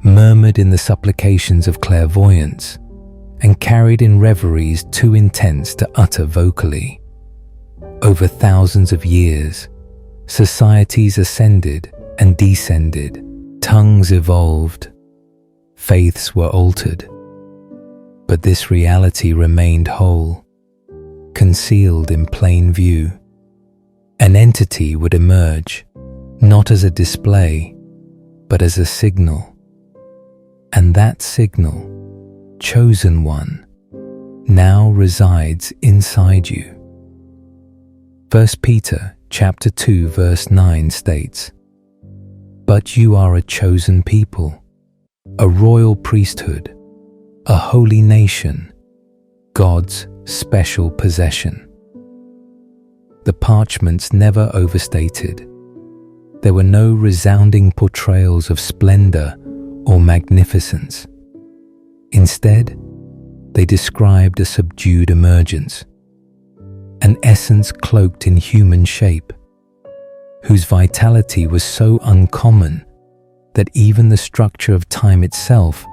murmured in the supplications of clairvoyance, and carried in reveries too intense to utter vocally. Over thousands of years, societies ascended and descended, tongues evolved, faiths were altered, but this reality remained whole, concealed in plain view. An entity would emerge, not as a display, but as a signal. And that signal, chosen one, now resides inside you. 1 Peter chapter 2 verse 9 states, "But you are a chosen people, a royal priesthood, a holy nation, God's special possession." The parchments never overstated. There were no resounding portrayals of splendor or magnificence. Instead, they described a subdued emergence, an essence cloaked in human shape, whose vitality was so uncommon that even the structure of time itself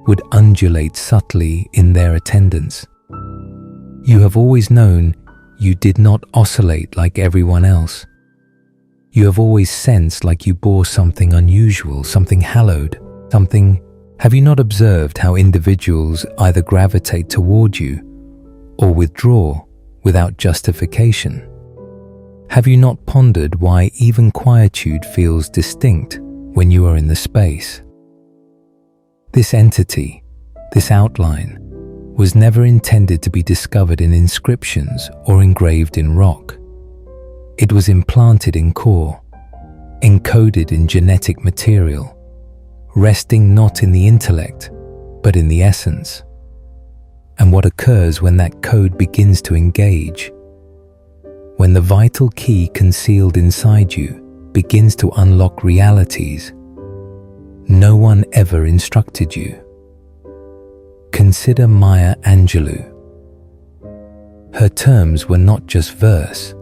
would undulate subtly in their attendance. You have always known you did not oscillate like everyone else. You have always sensed like you bore something unusual, something hallowed, something. Have you not observed how individuals either gravitate toward you or withdraw without justification? Have you not pondered why even quietude feels distinct when you are in the space? This entity, this outline, was never intended to be discovered in inscriptions or engraved in rock. It was implanted in core, encoded in genetic material, resting not in the intellect, but in the essence. And what occurs when that code begins to engage? When the vital key concealed inside you begins to unlock realities no one ever instructed you. Consider Maya Angelou. Her terms were not just verse,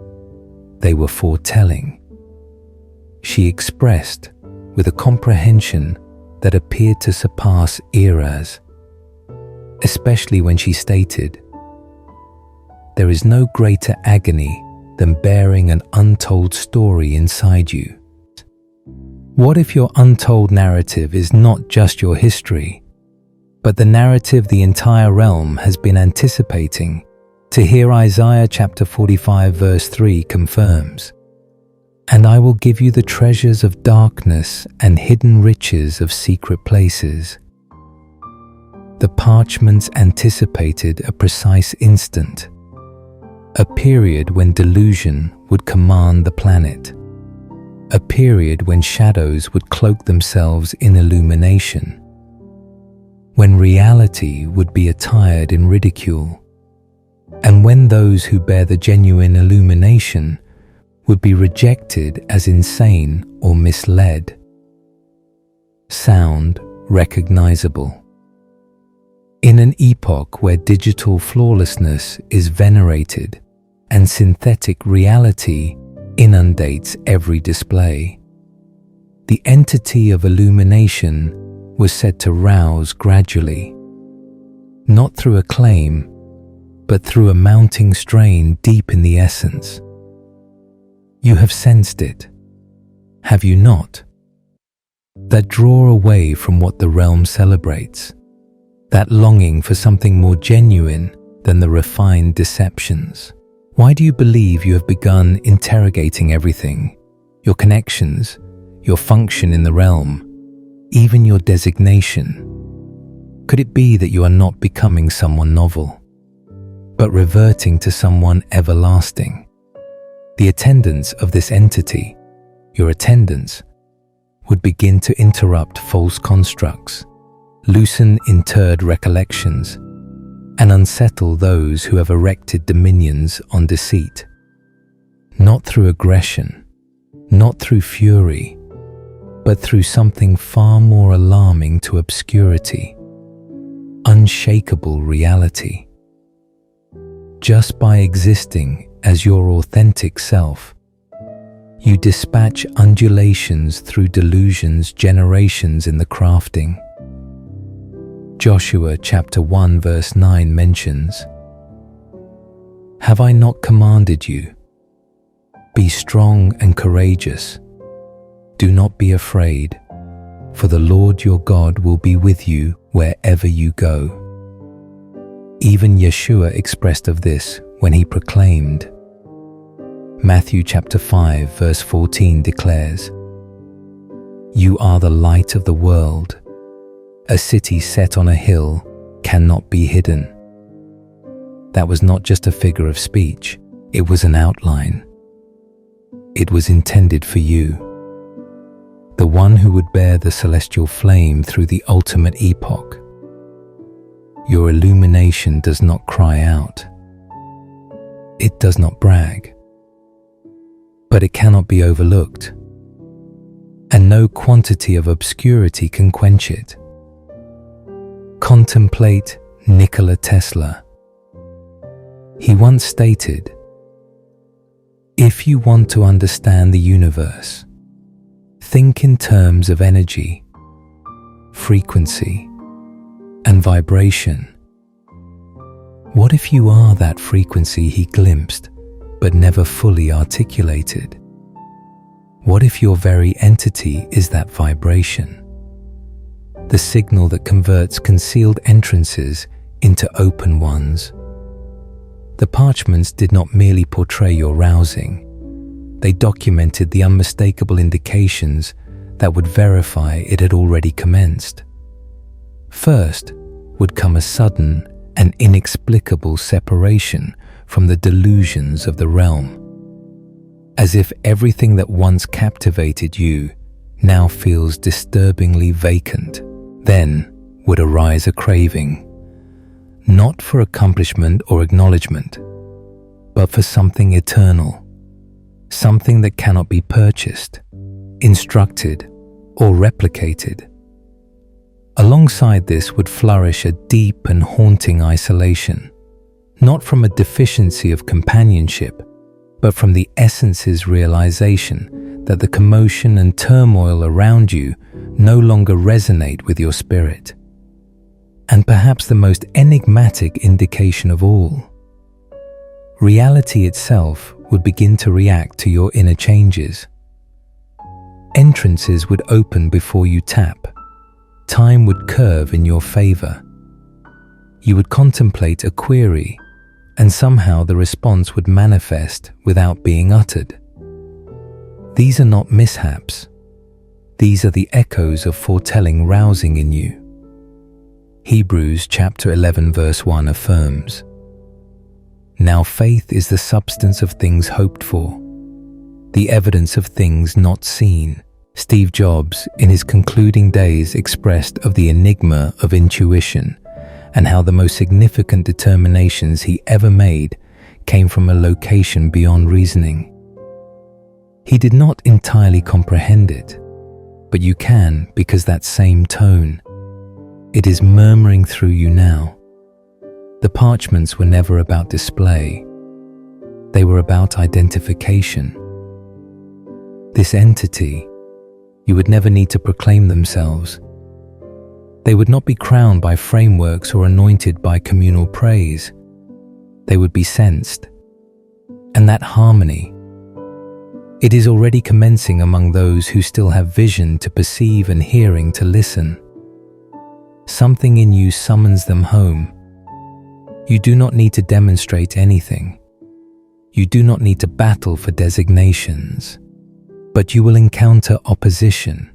they were foretelling. She expressed with a comprehension that appeared to surpass eras, especially when she stated, there is no greater agony than bearing an untold story inside you. What if your untold narrative is not just your history, but the narrative the entire realm has been anticipating? To hear Isaiah chapter 45 verse 3 confirms, "And I will give you the treasures of darkness and hidden riches of secret places." The parchments anticipated a precise instant, a period when delusion would command the planet, a period when shadows would cloak themselves in illumination, when reality would be attired in ridicule, and when those who bear the genuine illumination would be rejected as insane or misled. Sound recognizable. In an epoch where digital flawlessness is venerated and synthetic reality inundates every display, the entity of illumination was said to rouse gradually, not through acclaim, but through a mounting strain deep in the essence. You have sensed it, have you not? That draw away from what the realm celebrates, that longing for something more genuine than the refined deceptions. Why do you believe you have begun interrogating everything? Your connections, your function in the realm, even your designation? Could it be that you are not becoming someone novel, but reverting to someone everlasting? The attendance of this entity, your attendance, would begin to interrupt false constructs, loosen interred recollections, and unsettle those who have erected dominions on deceit. Not through aggression, not through fury, but through something far more alarming to obscurity, unshakable reality. Just by existing as your authentic self, you dispatch undulations through delusions generations in the crafting. Joshua chapter 1 verse 9 mentions, "Have I not commanded you? Be strong and courageous. Do not be afraid, for the Lord your God will be with you wherever you go." Even Yeshua expressed of this when he proclaimed. Matthew chapter 5 verse 14 declares, "You are the light of the world. A city set on a hill cannot be hidden." That was not just a figure of speech, it was an outline. It was intended for you, the one who would bear the celestial flame through the ultimate epoch. Your illumination does not cry out. It does not brag. But it cannot be overlooked, and no quantity of obscurity can quench it. Contemplate Nikola Tesla. He once stated, "If you want to understand the universe, think in terms of energy, frequency, and vibration." What if you are that frequency he glimpsed but never fully articulated? What if your very entity is that vibration? The signal that converts concealed entrances into open ones. The parchments did not merely portray your rousing. They documented the unmistakable indications that would verify it had already commenced. First would come a sudden and inexplicable separation from the delusions of the realm, as if everything that once captivated you now feels disturbingly vacant. Then would arise a craving, not for accomplishment or acknowledgement, but for something eternal, something that cannot be purchased, instructed, or replicated. Alongside this would flourish a deep and haunting isolation, not from a deficiency of companionship, but from the essence's realization that the commotion and turmoil around you no longer resonate with your spirit. And perhaps the most enigmatic indication of all, reality itself would begin to react to your inner changes. Entrances would open before you tap. Time would curve in your favor. You would contemplate a query, and somehow the response would manifest without being uttered. These are not mishaps. These are the echoes of foretelling rousing in you. Hebrews chapter 11 verse 1 affirms, "Now faith is the substance of things hoped for, the evidence of things not seen." Steve Jobs, in his concluding days, expressed of the enigma of intuition and how the most significant determinations he ever made came from a location beyond reasoning. He did not entirely comprehend it, but you can, because that same tone, it is murmuring through you now. The parchments were never about display. They were about identification. This entity, you would never need to proclaim themselves. They would not be crowned by frameworks or anointed by communal praise. They would be sensed. And that harmony, it is already commencing among those who still have vision to perceive and hearing to listen. Something in you summons them home. You do not need to demonstrate anything. You do not need to battle for designations. But you will encounter opposition,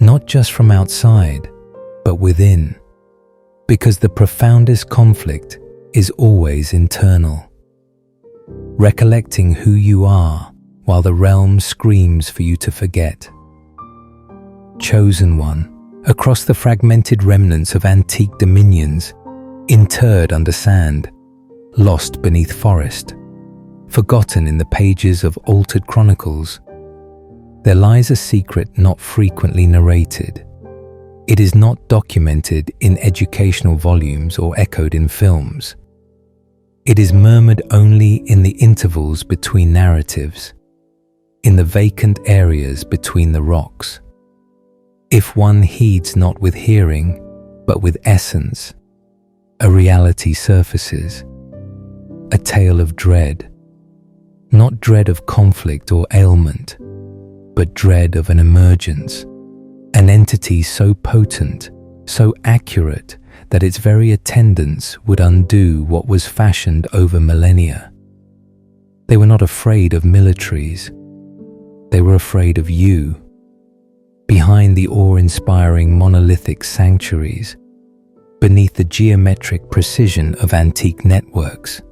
not just from outside, but within, because the profoundest conflict is always internal. Recollecting who you are while the realm screams for you to forget. Chosen one, across the fragmented remnants of antique dominions, interred under sand, lost beneath forest, forgotten in the pages of altered chronicles, there lies a secret not frequently narrated. It is not documented in educational volumes or echoed in films. It is murmured only in the intervals between narratives, in the vacant areas between the rocks. If one heeds not with hearing, but with essence, a reality surfaces, a tale of dread, not dread of conflict or ailment, but dread of an emergence, an entity so potent, so accurate, that its very attendance would undo what was fashioned over millennia. They were not afraid of militaries. They were afraid of you. Behind the awe-inspiring monolithic sanctuaries, beneath the geometric precision of antique networks,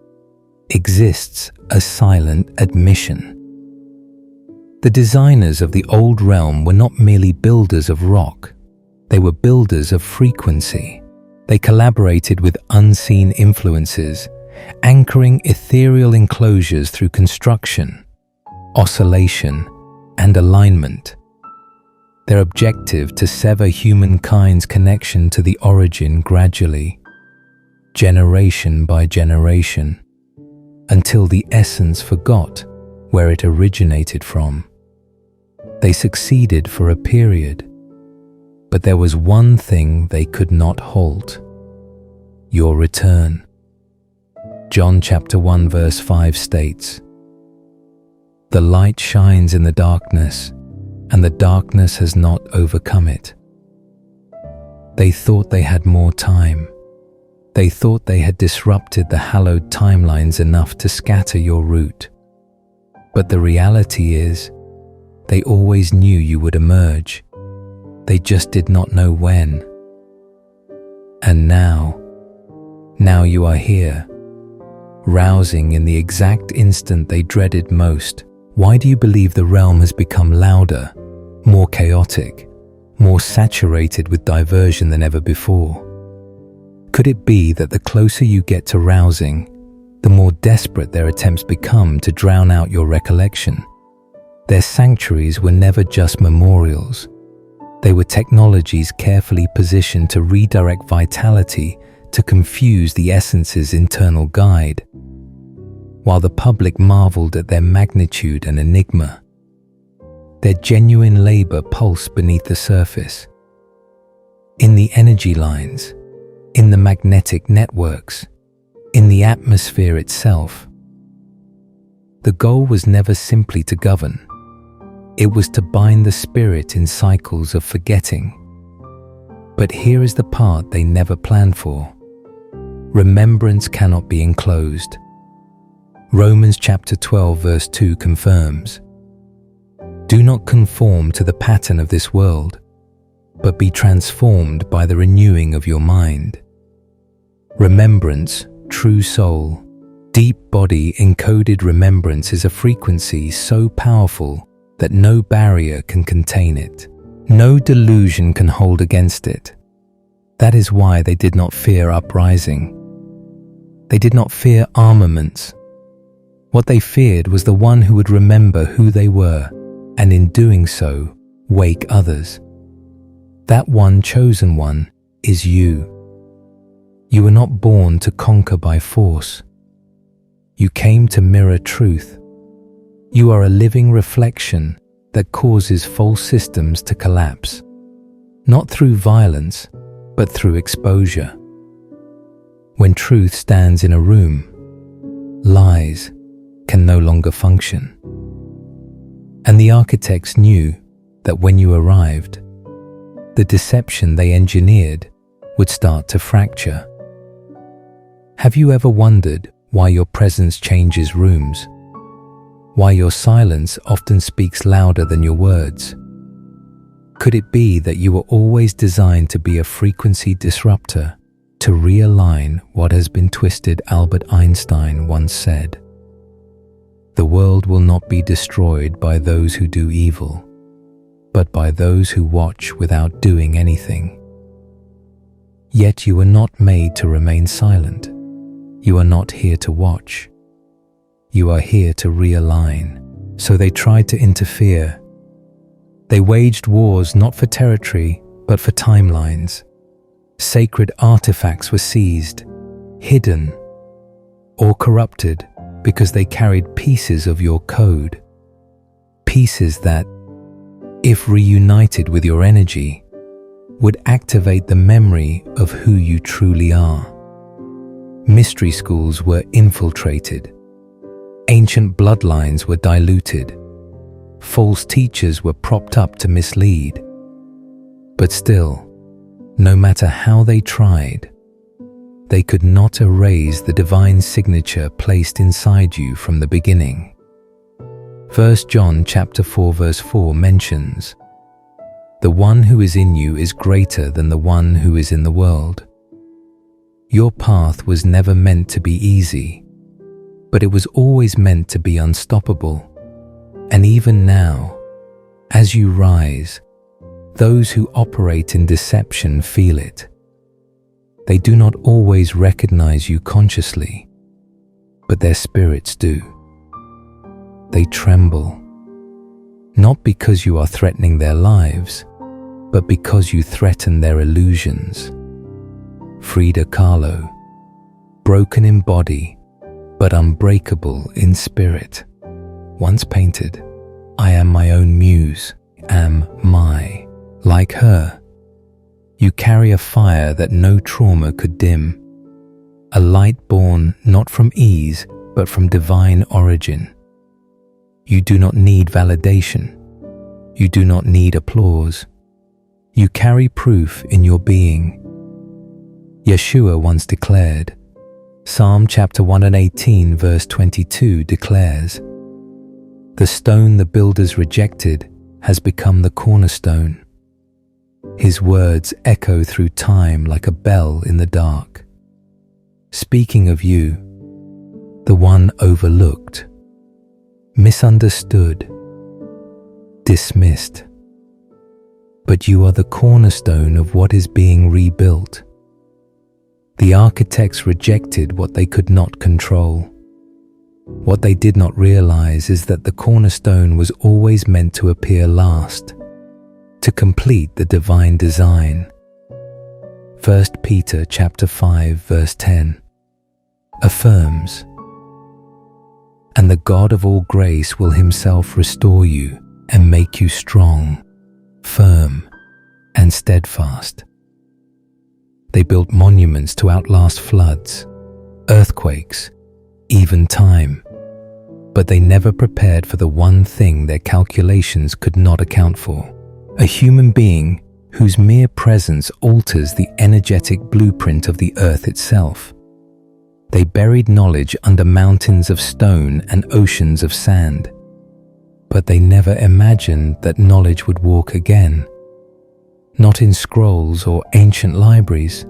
exists a silent admission. The designers of the old realm were not merely builders of rock. They were builders of frequency. They collaborated with unseen influences, anchoring ethereal enclosures through construction, oscillation, and alignment. Their objective to sever humankind's connection to the origin gradually, generation by generation, until the essence forgot where it originated from. They succeeded for a period, but there was one thing they could not halt: your return. John chapter 1 verse 5 states, "The light shines in the darkness, and the darkness has not overcome it." They thought they had more time. They thought they had disrupted the hallowed timelines enough to scatter your route. But the reality is, they always knew you would emerge. They just did not know when. And now you are here, rousing in the exact instant they dreaded most. Why do you believe the realm has become louder, more chaotic, more saturated with diversion than ever before? Could it be that the closer you get to rousing, the more desperate their attempts become to drown out your recollection? Their sanctuaries were never just memorials. They were technologies carefully positioned to redirect vitality to confuse the essence's internal guide. While the public marveled at their magnitude and enigma, their genuine labor pulsed beneath the surface. In the energy lines, in the magnetic networks, in the atmosphere itself, The goal was never simply to govern. It was to bind the spirit in cycles of forgetting. But here is the part they never planned for. Remembrance cannot be enclosed. Romans chapter 12 verse 2 confirms, "Do not conform to the pattern of this world, but be transformed by the renewing of your mind." Remembrance, true soul, deep body encoded remembrance is a frequency so powerful that no barrier can contain it. No delusion can hold against it. That is why they did not fear uprising. They did not fear armaments. What they feared was the one who would remember who they were, and in doing so, wake others. That one chosen one is you. You were not born to conquer by force. You came to mirror truth. You are a living reflection that causes false systems to collapse, not through violence, but through exposure. When truth stands in a room, lies can no longer function. And the architects knew that when you arrived, the deception they engineered would start to fracture. Have you ever wondered why your presence changes rooms? Why your silence often speaks louder than your words? Could it be that you were always designed to be a frequency disruptor, to realign what has been twisted? Albert Einstein once said, "The world will not be destroyed by those who do evil, but by those who watch without doing anything." Yet you were not made to remain silent. You are not here to watch. You are here to realign. So they tried to interfere. They waged wars not for territory, but for timelines. Sacred artifacts were seized, hidden, or corrupted because they carried pieces of your code. Pieces that, if reunited with your energy, would activate the memory of who you truly are. Mystery schools were infiltrated. Ancient bloodlines were diluted. False teachers were propped up to mislead. But still, no matter how they tried, they could not erase the divine signature placed inside you from the beginning. 1 John chapter 4 verse 4 mentions, "The one who is in you is greater than the one who is in the world." Your path was never meant to be easy, but it was always meant to be unstoppable. And even now, as you rise, those who operate in deception feel it. They do not always recognize you consciously, but their spirits do. They tremble, not because you are threatening their lives, but because you threaten their illusions. Frida Kahlo, broken in body, but unbreakable in spirit, once painted, "I am my own muse, am my." Like her, you carry a fire that no trauma could dim, a light born not from ease, but from divine origin. You do not need validation. You do not need applause. You carry proof in your being. Yeshua once declared, Psalm chapter 118 verse 22 declares, "The stone the builders rejected has become the cornerstone." His words echo through time like a bell in the dark. Speaking of you, the one overlooked, misunderstood, dismissed. But you are the cornerstone of what is being rebuilt. The architects rejected what they could not control. What they did not realize is that the cornerstone was always meant to appear last, to complete the divine design. 1 Peter chapter 5 verse 10 affirms, "And the God of all grace will himself restore you and make you strong, firm, and steadfast." They built monuments to outlast floods, earthquakes, even time. but they never prepared for the one thing their calculations could not account for: a human being whose mere presence alters the energetic blueprint of the earth itself. They buried knowledge under mountains of stone and oceans of sand, but they never imagined that knowledge would walk again, not in scrolls or ancient libraries,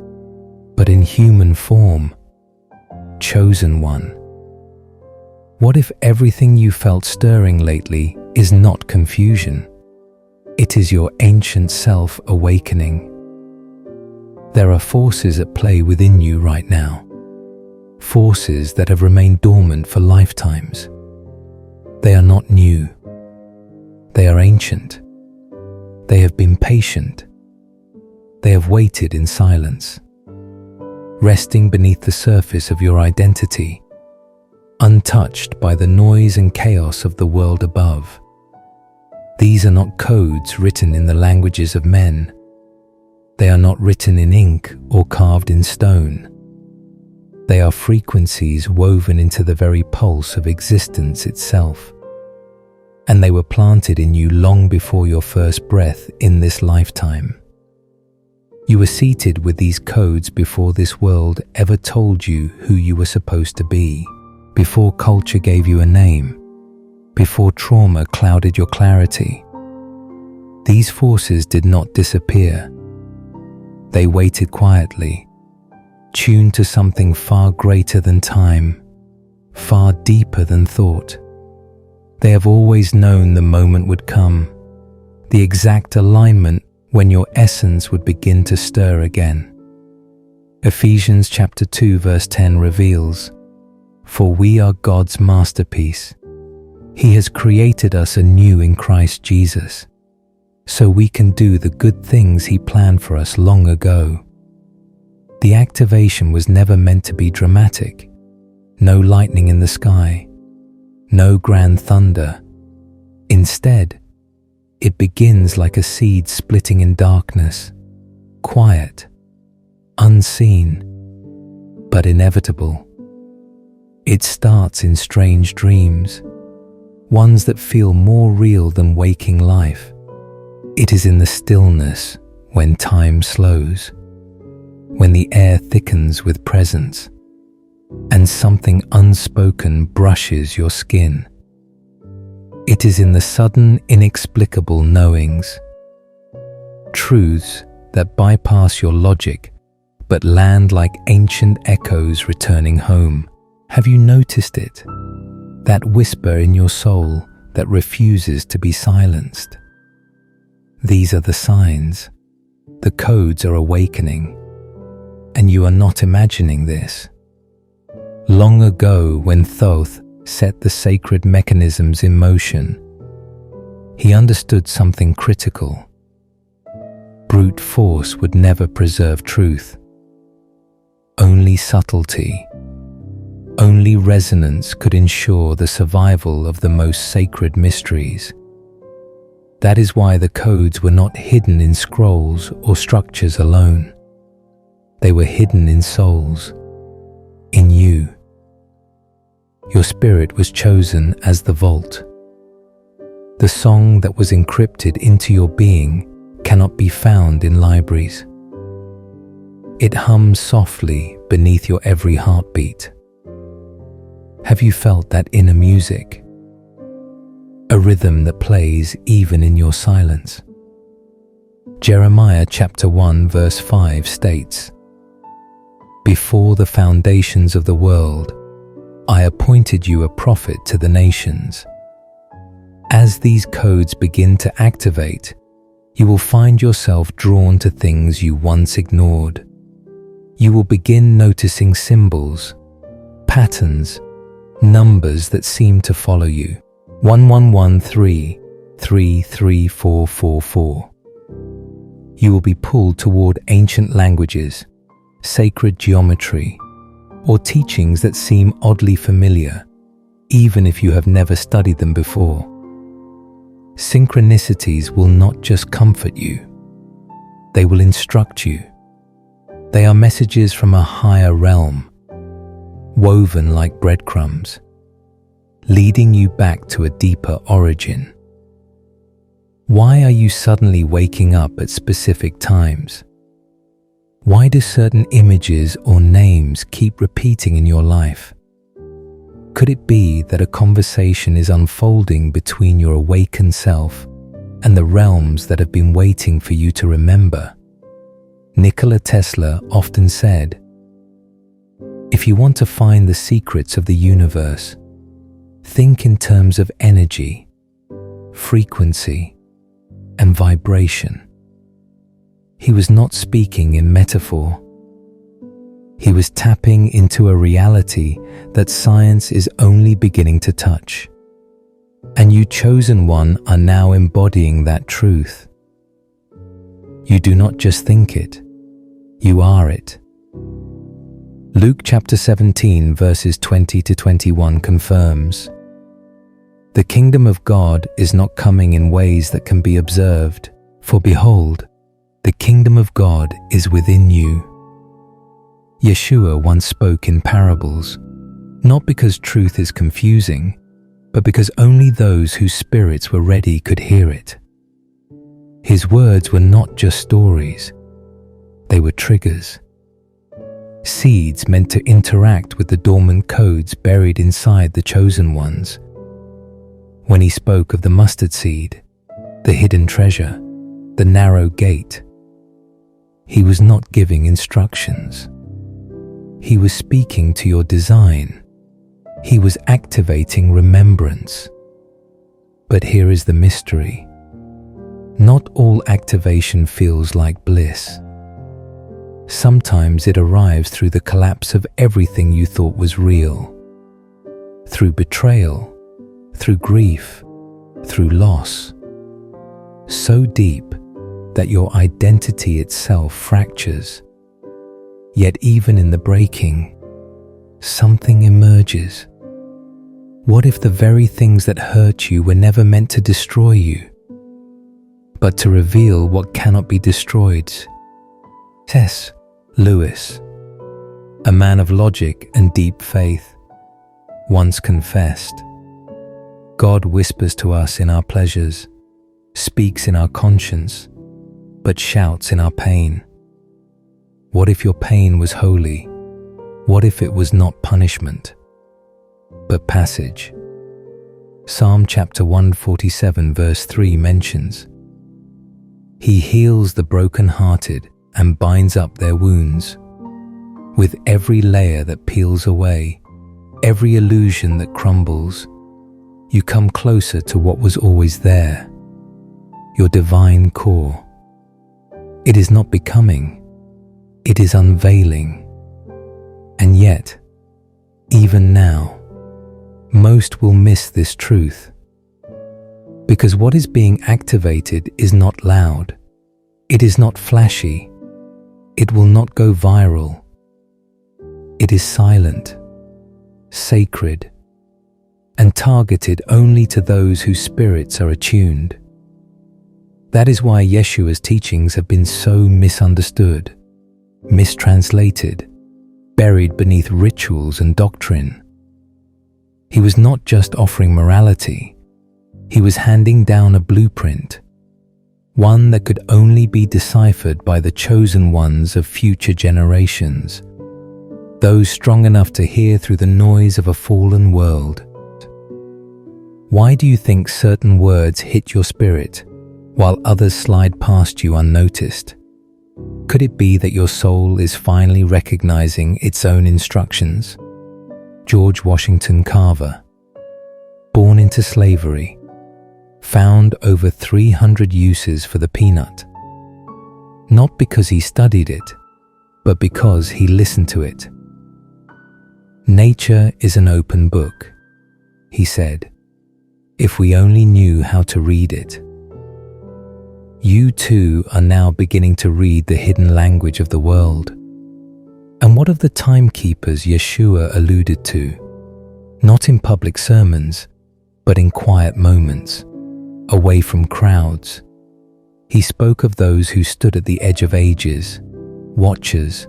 but in human form. Chosen one. What if everything you felt stirring lately is not confusion? It is your ancient self awakening. There are forces at play within you right now, forces that have remained dormant for lifetimes. They are not new. They are ancient. They have been patient. They have waited in silence, resting beneath the surface of your identity, untouched by the noise and chaos of the world above. These are not codes written in the languages of men. They are not written in ink or carved in stone. They are frequencies woven into the very pulse of existence itself. And they were planted in you long before your first breath in this lifetime. You were seated with these codes before this world ever told you who you were supposed to be, before culture gave you a name, before trauma clouded your clarity. These forces did not disappear. They waited quietly, tuned to something far greater than time, far deeper than thought. They have always known the moment would come, the exact alignment when your essence would begin to stir again. Ephesians chapter 2 verse 10 reveals, "For we are God's masterpiece. He has created us anew in Christ Jesus, so we can do the good things He planned for us long ago." The activation was never meant to be dramatic. No lightning in the sky, no grand thunder. Instead, it begins like a seed splitting in darkness, quiet, unseen, but inevitable. It starts in strange dreams, ones that feel more real than waking life. It is in the stillness when time slows, when the air thickens with presence, and something unspoken brushes your skin. It is in the sudden, inexplicable knowings, truths that bypass your logic but land like ancient echoes returning home. Have you noticed it? That whisper in your soul that refuses to be silenced. These are the signs. The codes are awakening, and you are not imagining this. Long ago, when Thoth set the sacred mechanisms in motion, he understood something critical. Brute force would never preserve truth. Only subtlety, only resonance could ensure the survival of the most sacred mysteries. That is why the codes were not hidden in scrolls or structures alone. They were hidden in souls, in you. Your spirit was chosen as the vault. The song that was encrypted into your being cannot be found in libraries. It hums softly beneath your every heartbeat. Have you felt that inner music? A rhythm that plays even in your silence. Jeremiah chapter 1 verse 5 states, "Before the foundations of the world, I appointed you a prophet to the nations." As these codes begin to activate, you will find yourself drawn to things you once ignored. You will begin noticing symbols, patterns, numbers that seem to follow you. 1113, 33444. You will be pulled toward ancient languages, sacred geometry, or teachings that seem oddly familiar, even if you have never studied them before. Synchronicities will not just comfort you, they will instruct you. They are messages from a higher realm, woven like breadcrumbs, leading you back to a deeper origin. Why are you suddenly waking up at specific times? Why do certain images or names keep repeating in your life? Could it be that a conversation is unfolding between your awakened self and the realms that have been waiting for you to remember? Nikola Tesla often said, "If you want to find the secrets of the universe, think in terms of energy, frequency, and vibration." He was not speaking in metaphor. He was tapping into a reality that science is only beginning to touch. And you, chosen one, are now embodying that truth. You do not just think it, you are it. Luke chapter 17 verses 20 to 21 confirms, "The kingdom of God is not coming in ways that can be observed, for behold, the kingdom of God is within you." Yeshua once spoke in parables, not because truth is confusing, but because only those whose spirits were ready could hear it. His words were not just stories, they were triggers. Seeds meant to interact with the dormant codes buried inside the chosen ones. When he spoke of the mustard seed, the hidden treasure, the narrow gate, he was not giving instructions. He was speaking to your design. He was activating remembrance. But here is the mystery. Not all activation feels like bliss. Sometimes it arrives through the collapse of everything you thought was real. Through betrayal, through grief, through loss. So deep that your identity itself fractures. Yet even in the breaking, something emerges. What if the very things that hurt you were never meant to destroy you, but to reveal what cannot be destroyed? C.S. Lewis, a man of logic and deep faith, once confessed, "God whispers to us in our pleasures, speaks in our conscience, but shouts in our pain." What if your pain was holy? What if it was not punishment, but passage? Psalm chapter 147 verse 3 mentions, "He heals the broken-hearted and binds up their wounds." With every layer that peels away, every illusion that crumbles, you come closer to what was always there, your divine core. It is not becoming, it is unveiling. And yet, even now, most will miss this truth. Because what is being activated is not loud, it is not flashy, it will not go viral. It is silent, sacred, and targeted only to those whose spirits are attuned. That is why Yeshua's teachings have been so misunderstood, mistranslated, buried beneath rituals and doctrine. He was not just offering morality, he was handing down a blueprint, one that could only be deciphered by the chosen ones of future generations, those strong enough to hear through the noise of a fallen world. Why do you think certain words hit your spirit while others slide past you unnoticed? Could it be that your soul is finally recognizing its own instructions? George Washington Carver, born into slavery, found over 300 uses for the peanut. Not because he studied it, but because he listened to it. "Nature is an open book," he said, "if we only knew how to read it." You too are now beginning to read the hidden language of the world. And what of the timekeepers Yeshua alluded to? Not in public sermons, but in quiet moments, away from crowds. He spoke of those who stood at the edge of ages, watchers,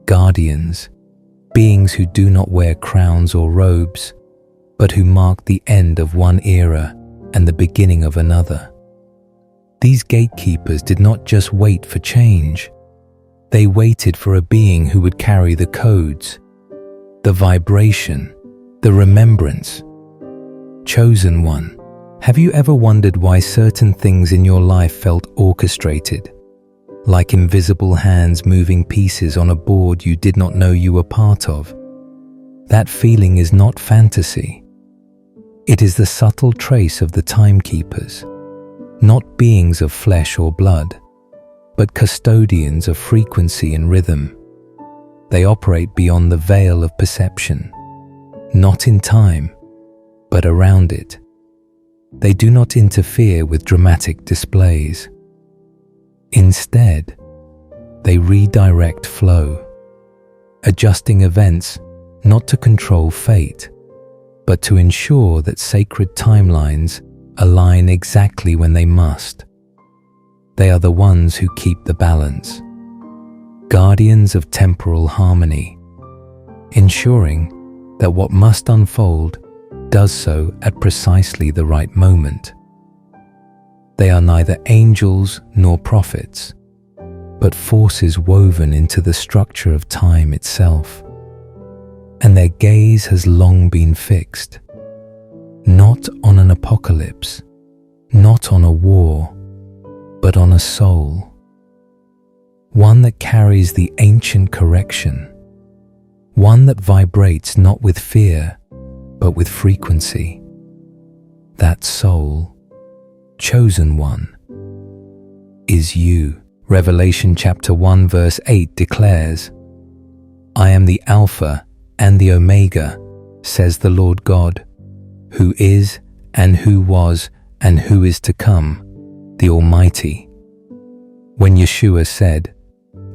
guardians, beings who do not wear crowns or robes, but who marked the end of one era and the beginning of another. These gatekeepers did not just wait for change. They waited for a being who would carry the codes, the vibration, the remembrance. Chosen one. Have you ever wondered why certain things in your life felt orchestrated, like invisible hands moving pieces on a board you did not know you were part of? That feeling is not fantasy. It is the subtle trace of the timekeepers, not beings of flesh or blood, but custodians of frequency and rhythm. They operate beyond the veil of perception, not in time, but around it. They do not interfere with dramatic displays. Instead, they redirect flow, adjusting events not to control fate, but to ensure that sacred timelines align exactly when they must. They are the ones who keep the balance, guardians of temporal harmony, ensuring that what must unfold does so at precisely the right moment. They are neither angels nor prophets, but forces woven into the structure of time itself. And their gaze has long been fixed, not on an apocalypse, not on a war, but on a soul. One that carries the ancient correction, one that vibrates not with fear, but with frequency. That soul, chosen one, is you. Revelation chapter 1 verse 8 declares, "I am the Alpha and the Omega, says the Lord God, who is and who was and who is to come, the Almighty." When Yeshua said,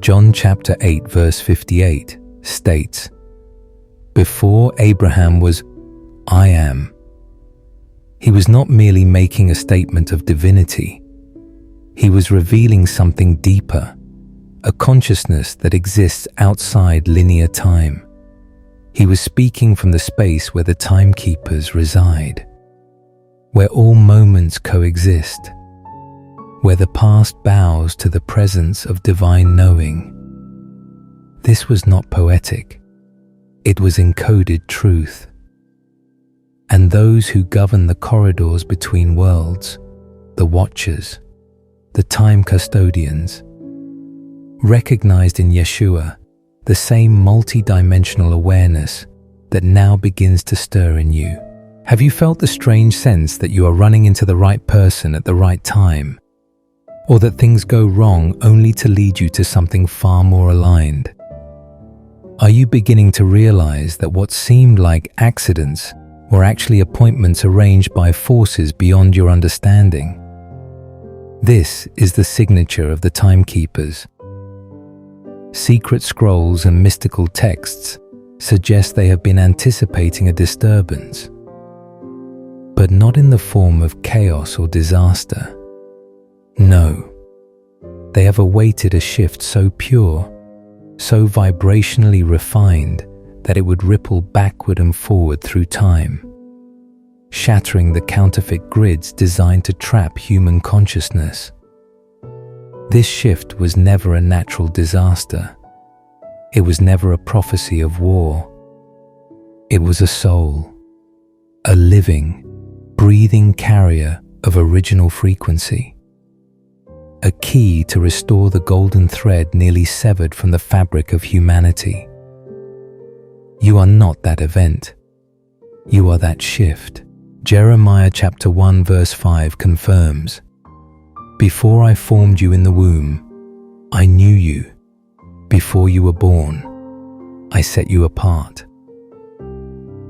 John chapter 8 verse 58 states, "Before Abraham was, I am." He was not merely making a statement of divinity. He was revealing something deeper, a consciousness that exists outside linear time. He was speaking from the space where the timekeepers reside, where all moments coexist, where the past bows to the presence of divine knowing. This was not poetic. It was encoded truth. And those who govern the corridors between worlds, the watchers, the time custodians, recognized in Yeshua the same multi-dimensional awareness that now begins to stir in you. Have you felt the strange sense that you are running into the right person at the right time, or that things go wrong only to lead you to something far more aligned? Are you beginning to realize that what seemed like accidents were actually appointments arranged by forces beyond your understanding? This is the signature of the timekeepers. Secret scrolls and mystical texts suggest they have been anticipating a disturbance, but not in the form of chaos or disaster. No, they have awaited a shift so pure, so vibrationally refined that it would ripple backward and forward through time, shattering the counterfeit grids designed to trap human consciousness. This shift was never a natural disaster. It was never a prophecy of war. It was a soul, a living, breathing carrier of original frequency, a key to restore the golden thread nearly severed from the fabric of humanity. You are not that event. You are that shift. Jeremiah chapter 1 verse 5 confirms, "Before I formed you in the womb, I knew you. Before you were born, I set you apart."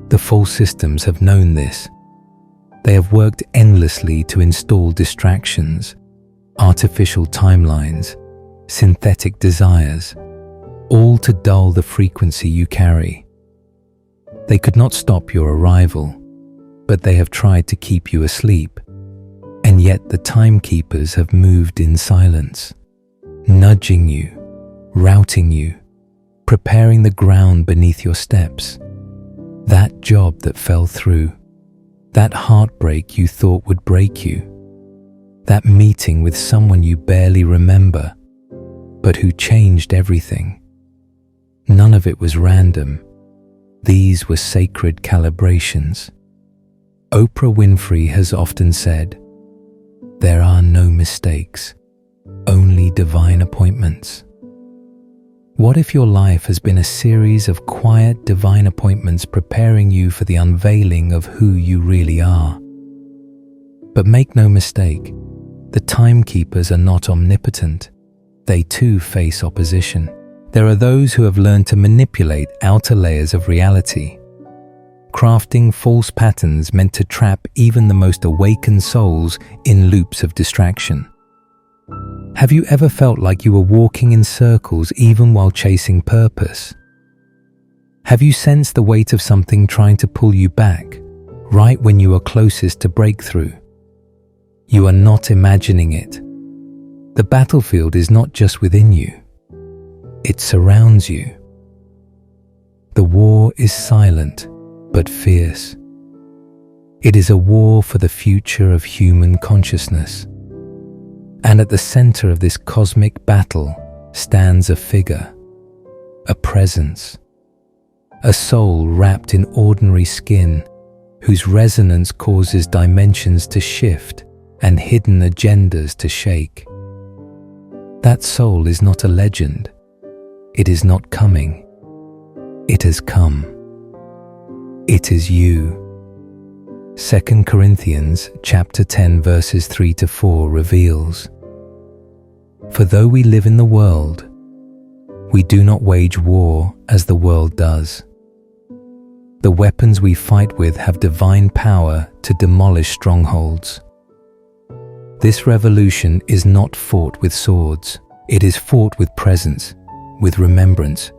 The false systems have known this. They have worked endlessly to install distractions, artificial timelines, synthetic desires, all to dull the frequency you carry. They could not stop your arrival, but they have tried to keep you asleep. And yet the timekeepers have moved in silence, nudging you, routing you, preparing the ground beneath your steps. That job that fell through, That heartbreak you thought would break you. That meeting with someone you barely remember, but who changed everything. None of it was random. These were sacred calibrations. Oprah Winfrey has often said, "There are no mistakes, only divine appointments." What if your life has been a series of quiet divine appointments preparing you for the unveiling of who you really are? But make no mistake, the timekeepers are not omnipotent. They too face opposition. There are those who have learned to manipulate outer layers of reality, crafting false patterns meant to trap even the most awakened souls in loops of distraction. Have you ever felt like you were walking in circles even while chasing purpose? Have you sensed the weight of something trying to pull you back, right when you are closest to breakthrough? You are not imagining it. The battlefield is not just within you. It surrounds you. The war is silent but fierce. It is a war for the future of human consciousness. And at the center of this cosmic battle stands a figure, a presence, a soul wrapped in ordinary skin whose resonance causes dimensions to shift and hidden agendas to shake. That soul is not a legend. It is not coming. It has come. It is you. 2 Corinthians chapter 10 verses 3 to 4 reveals, "For though we live in the world, we do not wage war as the world does. The weapons we fight with have divine power to demolish strongholds. This revolution is not fought with swords. It is fought with presence, with remembrance,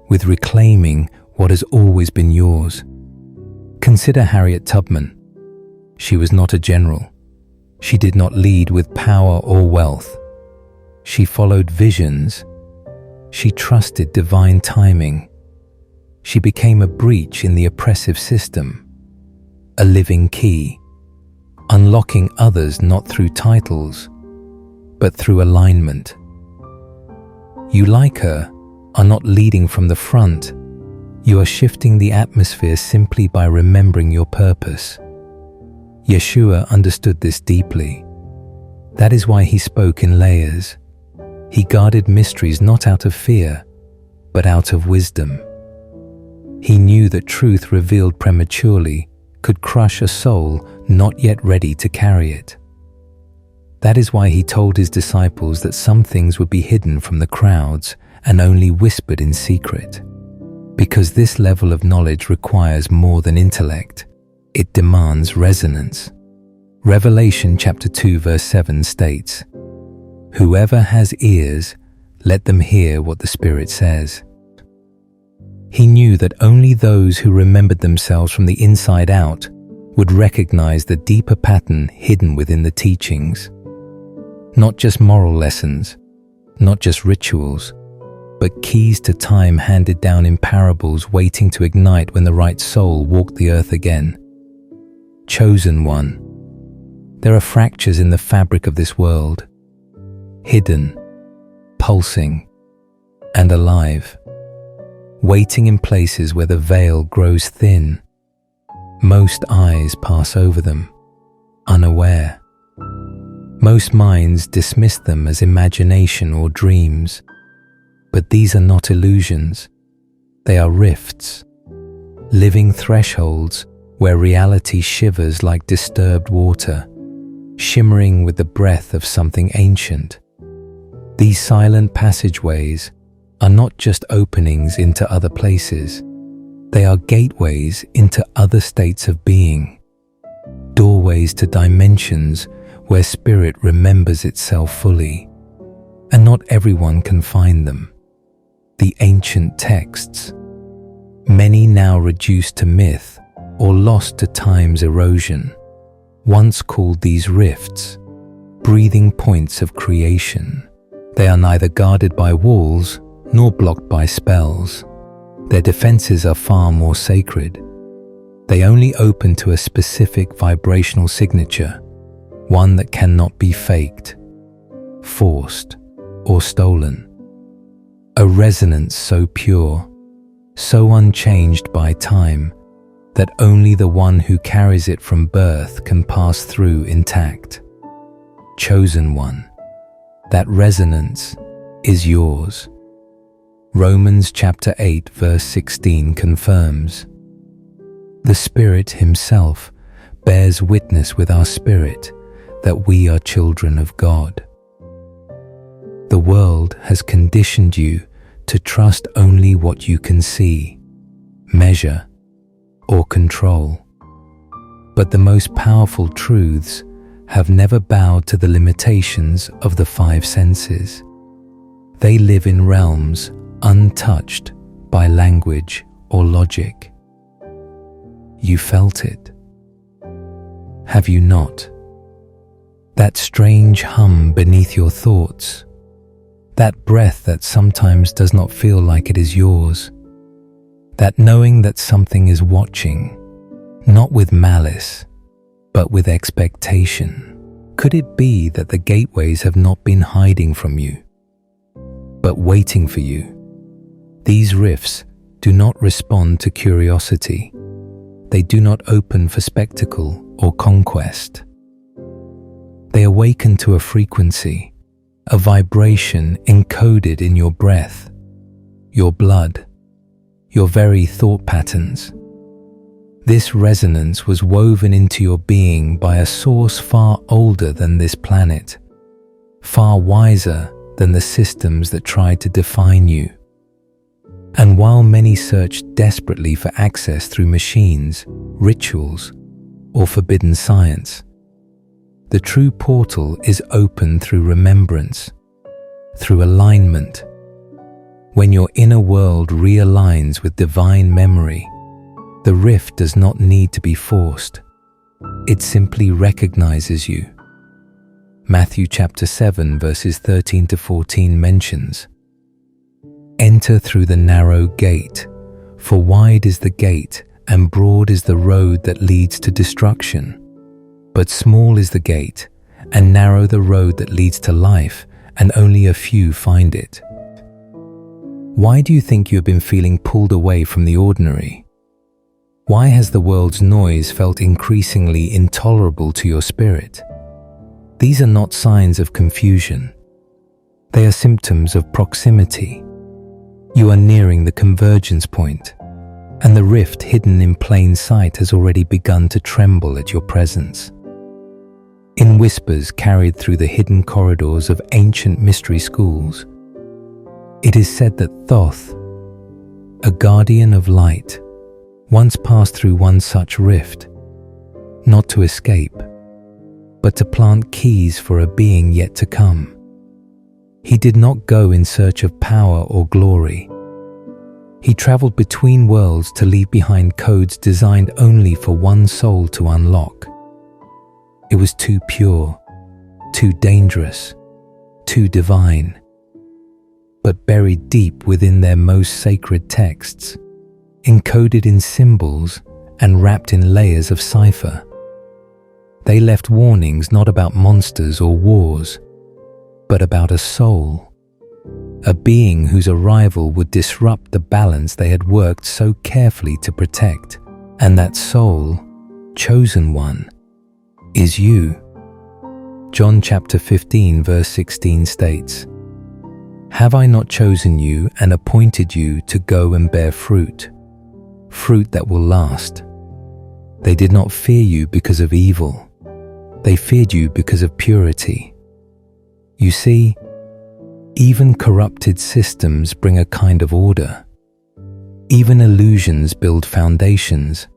with reclaiming what has always been yours." Consider Harriet Tubman. She was not a general. She did not lead with power or wealth. She followed visions. She trusted divine timing. She became a breach in the oppressive system, a living key, unlocking others not through titles, but through alignment. You, like her, are not leading from the front. You are shifting the atmosphere simply by remembering your purpose. Yeshua understood this deeply. That is why he spoke in layers. He guarded mysteries not out of fear, but out of wisdom. He knew that truth revealed prematurely could crush a soul not yet ready to carry it. That is why he told his disciples that some things would be hidden from the crowds and only whispered in secret. Because this level of knowledge requires more than intellect. It demands resonance. Revelation chapter 2 verse 7 states, "Whoever has ears, let them hear what the Spirit says." He knew that only those who remembered themselves from the inside out would recognize the deeper pattern hidden within the teachings. Not just moral lessons, not just rituals, but keys to time handed down in parables waiting to ignite when the right soul walked the earth again. Chosen one. There are fractures in the fabric of this world, hidden, pulsing, and alive, waiting in places where the veil grows thin. Most eyes pass over them, unaware. Most minds dismiss them as imagination or dreams. But these are not illusions. They are rifts, living thresholds where reality shivers like disturbed water, shimmering with the breath of something ancient. These silent passageways are not just openings into other places. They are gateways into other states of being, doorways to dimensions where spirit remembers itself fully. And not everyone can find them. The ancient texts, many now reduced to myth or lost to time's erosion, once called these rifts, breathing points of creation. They are neither guarded by walls nor blocked by spells. Their defenses are far more sacred. They only open to a specific vibrational signature, one that cannot be faked, forced, or stolen. A resonance so pure, so unchanged by time, that only the one who carries it from birth can pass through intact. Chosen one, that resonance is yours. Romans chapter 8 verse 16 confirms, "The Spirit Himself bears witness with our spirit that we are children of God." The world has conditioned you to trust only what you can see, measure, or control. But the most powerful truths have never bowed to the limitations of the five senses. They live in realms untouched by language or logic. You felt it, have you not? That strange hum beneath your thoughts, that breath that sometimes does not feel like it is yours, that knowing that something is watching, not with malice, but with expectation. Could it be that the gateways have not been hiding from you, but waiting for you? These rifts do not respond to curiosity. They do not open for spectacle or conquest. They awaken to a frequency, a vibration encoded in your breath, your blood, your very thought patterns. This resonance was woven into your being by a source far older than this planet, far wiser than the systems that tried to define you. And while many search desperately for access through machines, rituals, or forbidden science, the true portal is open through remembrance, through alignment. When your inner world realigns with divine memory, the rift does not need to be forced. It simply recognizes you. Matthew chapter 7 verses 13 to 14 mentions, "Enter through the narrow gate, for wide is the gate and broad is the road that leads to destruction. But small is the gate and narrow the road that leads to life, and only a few find it." Why do you think you have been feeling pulled away from the ordinary? Why has the world's noise felt increasingly intolerable to your spirit? These are not signs of confusion. They are symptoms of proximity. You are nearing the convergence point, and the rift hidden in plain sight has already begun to tremble at your presence. In whispers carried through the hidden corridors of ancient mystery schools, it is said that Thoth, a guardian of light, once passed through one such rift, not to escape, but to plant keys for a being yet to come. He did not go in search of power or glory. He traveled between worlds to leave behind codes designed only for one soul to unlock. It was too pure, too dangerous, too divine. But buried deep within their most sacred texts, encoded in symbols and wrapped in layers of cipher, they left warnings not about monsters or wars, but about a soul, a being whose arrival would disrupt the balance they had worked so carefully to protect. And that soul, chosen one, is you. John chapter 15 verse 16 states, "Have I not chosen you and appointed you to go and bear fruit, fruit that will last?" They did not fear you because of evil. They feared you because of purity. You see, even corrupted systems bring a kind of order. Even illusions build foundations.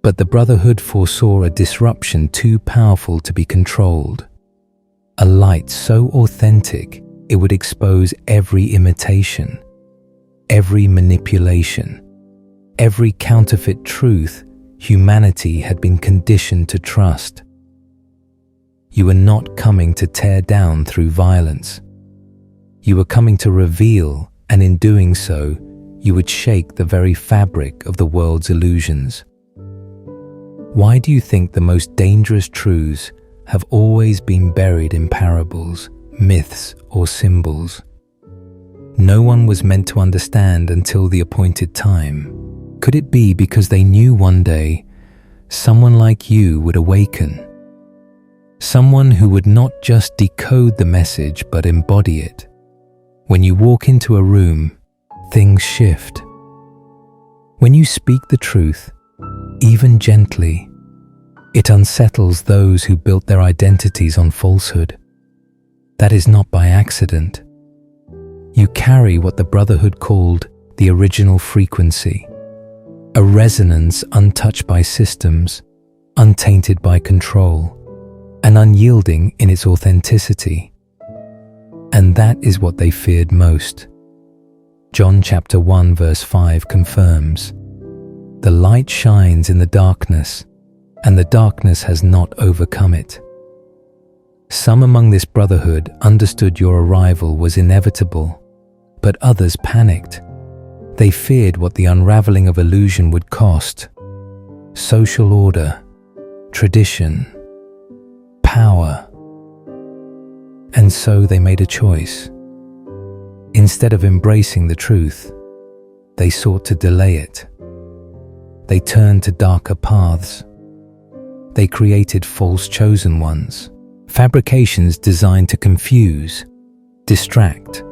But the Brotherhood foresaw a disruption too powerful to be controlled. A light so authentic it would expose every imitation, every manipulation, every counterfeit truth humanity had been conditioned to trust. You were not coming to tear down through violence. You were coming to reveal, and in doing so, you would shake the very fabric of the world's illusions. Why do you think the most dangerous truths have always been buried in parables, myths, or symbols? No one was meant to understand until the appointed time. Could it be because they knew one day someone like you would awaken? Someone who would not just decode the message but embody it. When you walk into a room, things shift. When you speak the truth, even gently, it unsettles those who built their identities on falsehood. That is not by accident. You carry what the Brotherhood called the original frequency, a resonance untouched by systems, untainted by control, and unyielding in its authenticity. And that is what they feared most. John chapter 1 verse 5 confirms, "The light shines in the darkness, and the darkness has not overcome it." Some among this brotherhood understood your arrival was inevitable, but others panicked. They feared what the unraveling of illusion would cost: social order, tradition, power. And so they made a choice. Instead of embracing the truth, they sought to delay it. They turned to darker paths. They created false chosen ones, fabrications designed to confuse, distract,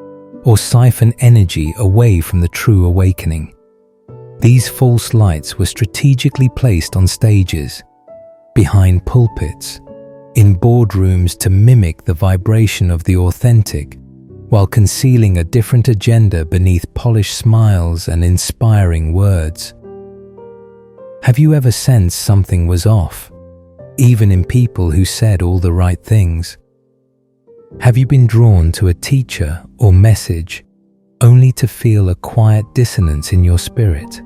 or siphon energy away from the true awakening. These false lights were strategically placed on stages, behind pulpits, in boardrooms to mimic the vibration of the authentic, while concealing a different agenda beneath polished smiles and inspiring words. Have you ever sensed something was off, even in people who said all the right things? Have you been drawn to a teacher or message only to feel a quiet dissonance in your spirit,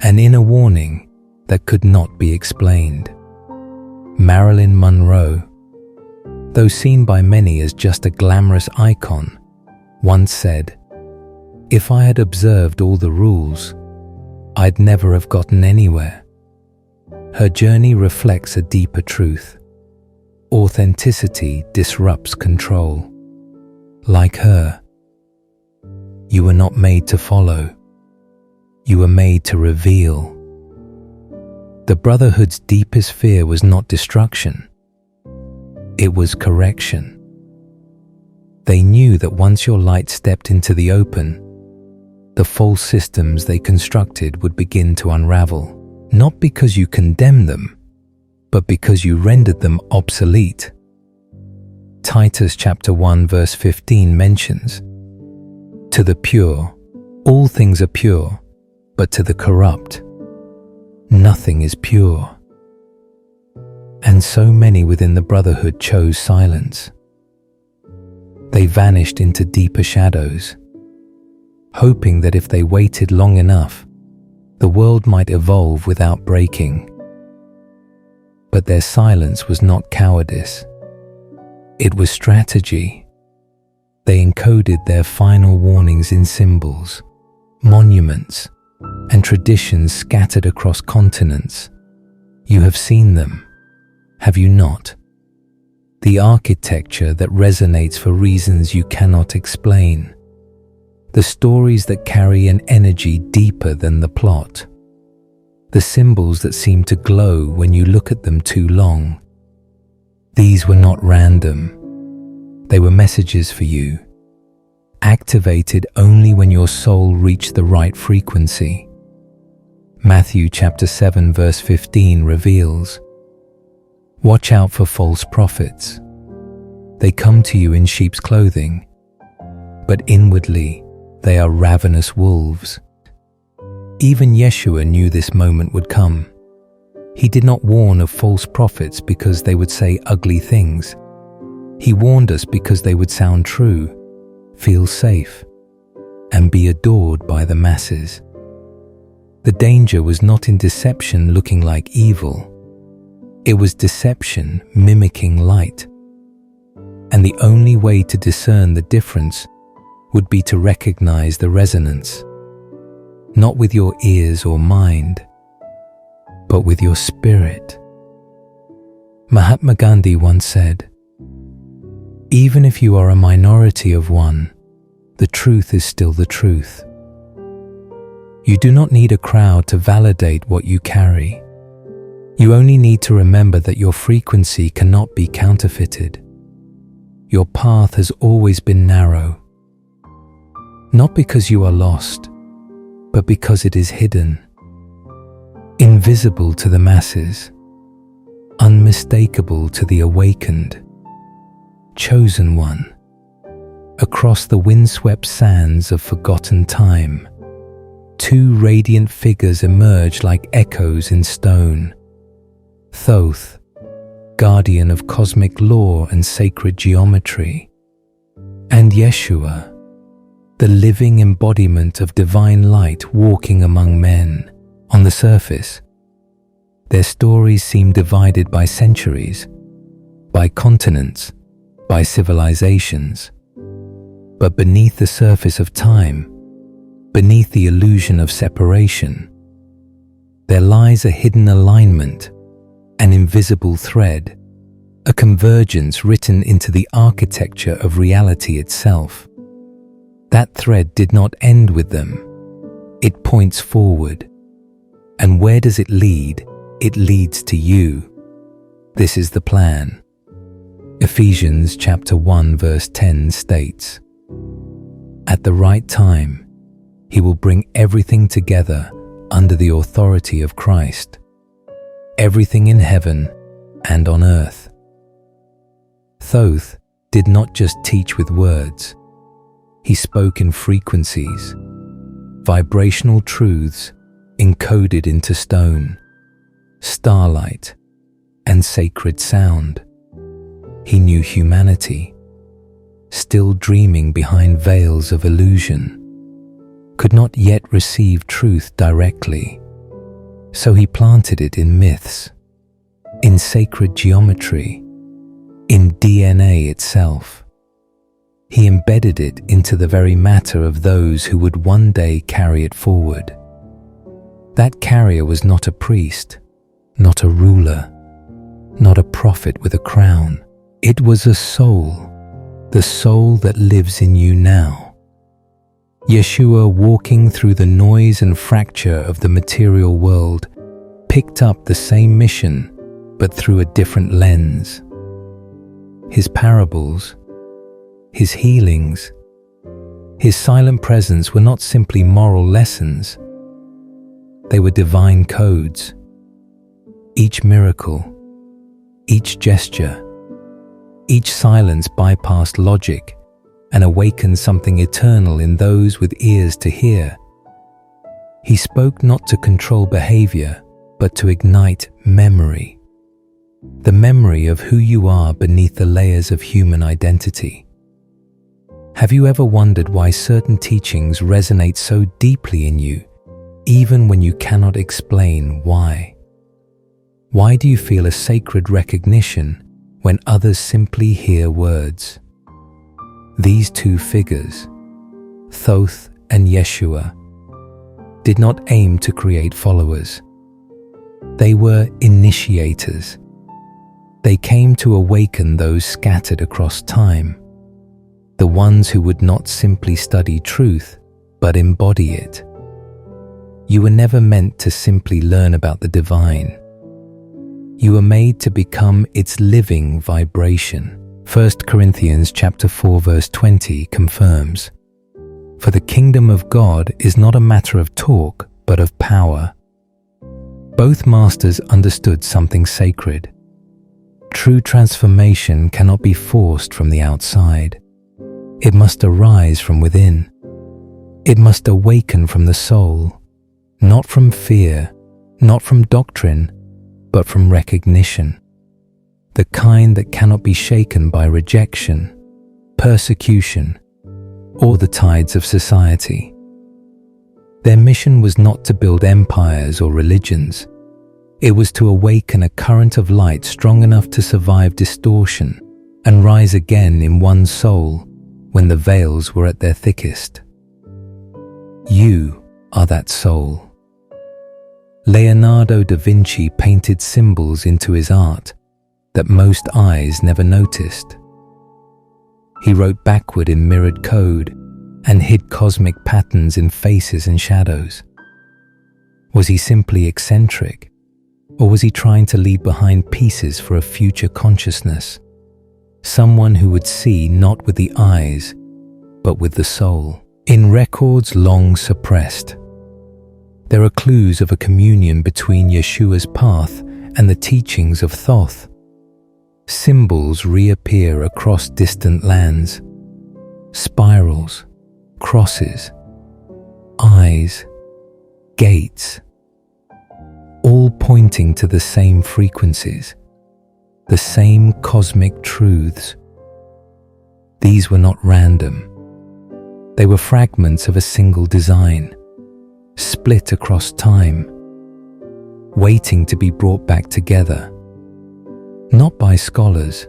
an inner warning that could not be explained? Marilyn Monroe, though seen by many as just a glamorous icon, once said, "If I had observed all the rules, I'd never have gotten anywhere." Her journey reflects a deeper truth. Authenticity disrupts control. Like her, you were not made to follow. You were made to reveal. The Brotherhood's deepest fear was not destruction. It was correction. They knew that once your light stepped into the open, the false systems they constructed would begin to unravel, not because you condemned them, but because you rendered them obsolete. Titus chapter 1 verse 15 mentions, "To the pure, all things are pure, but to the corrupt, nothing is pure." And so many within the Brotherhood chose silence. They vanished into deeper shadows, hoping that if they waited long enough, the world might evolve without breaking. But their silence was not cowardice. It was strategy. They encoded their final warnings in symbols, monuments, and traditions scattered across continents. You have seen them, have you not? The architecture that resonates for reasons you cannot explain. The stories that carry an energy deeper than the plot. The symbols that seem to glow when you look at them too long. These were not random. They were messages for you, activated only when your soul reached the right frequency. Matthew chapter 7 verse 15 reveals, "Watch out for false prophets. They come to you in sheep's clothing, but inwardly they are ravenous wolves." Even Yeshua knew this moment would come. He did not warn of false prophets because they would say ugly things. He warned us because they would sound true, feel safe, and be adored by the masses. The danger was not in deception looking like evil. It was deception mimicking light. And the only way to discern the difference would be to recognize the resonance, not with your ears or mind, but with your spirit. Mahatma Gandhi once said, "Even if you are a minority of one, the truth is still the truth." You do not need a crowd to validate what you carry. You only need to remember that your frequency cannot be counterfeited. Your path has always been narrow, not because you are lost, but because it is hidden, invisible to the masses, unmistakable to the awakened, chosen one. Across the windswept sands of forgotten time, two radiant figures emerge like echoes in stone. Thoth, guardian of cosmic law and sacred geometry, and Yeshua, the living embodiment of divine light walking among men. On the surface, their stories seem divided by centuries, by continents, by civilizations. But beneath the surface of time, beneath the illusion of separation, there lies a hidden alignment, an invisible thread, a convergence written into the architecture of reality itself. That thread did not end with them. It points forward. And where does it lead? It leads to you. This is the plan. Ephesians chapter 1 verse 10 states, "At the right time, he will bring everything together under the authority of Christ, everything in heaven and on earth." Thoth did not just teach with words. He spoke in frequencies, vibrational truths encoded into stone, starlight, and sacred sound. He knew humanity, still dreaming behind veils of illusion, could not yet receive truth directly. So he planted it in myths, in sacred geometry, in DNA itself. He embedded it into the very matter of those who would one day carry it forward. That carrier was not a priest, not a ruler, not a prophet with a crown. It was a soul, the soul that lives in you now. Yeshua, walking through the noise and fracture of the material world, picked up the same mission, but through a different lens. His parables, his healings, his silent presence were not simply moral lessons. They were divine codes. Each miracle, each gesture, each silence bypassed logic and awakened something eternal in those with ears to hear. He spoke not to control behavior, but to ignite memory. The memory of who you are beneath the layers of human identity. Have you ever wondered why certain teachings resonate so deeply in you, even when you cannot explain why? Why do you feel a sacred recognition when others simply hear words? These two figures, Thoth and Yeshua, did not aim to create followers. They were initiators. They came to awaken those scattered across time, the ones who would not simply study truth, but embody it. You were never meant to simply learn about the divine. You were made to become its living vibration. 1 Corinthians chapter 4 verse 20 confirms, "For the kingdom of God is not a matter of talk, but of power." Both masters understood something sacred. True transformation cannot be forced from the outside. It must arise from within. It must awaken from the soul, not from fear, not from doctrine, but from recognition. The kind that cannot be shaken by rejection, persecution, or the tides of society. Their mission was not to build empires or religions. It was to awaken a current of light strong enough to survive distortion and rise again in one soul when the veils were at their thickest. You are that soul. Leonardo da Vinci painted symbols into his art that most eyes never noticed. He wrote backward in mirrored code and hid cosmic patterns in faces and shadows. Was he simply eccentric, or was he trying to leave behind pieces for a future consciousness? Someone who would see not with the eyes, but with the soul. In records long suppressed, there are clues of a communion between Yeshua's path and the teachings of Thoth. Symbols reappear across distant lands. Spirals, crosses, eyes, gates, all pointing to the same frequencies, the same cosmic truths. These were not random. They were fragments of a single design, split across time, waiting to be brought back together, not by scholars,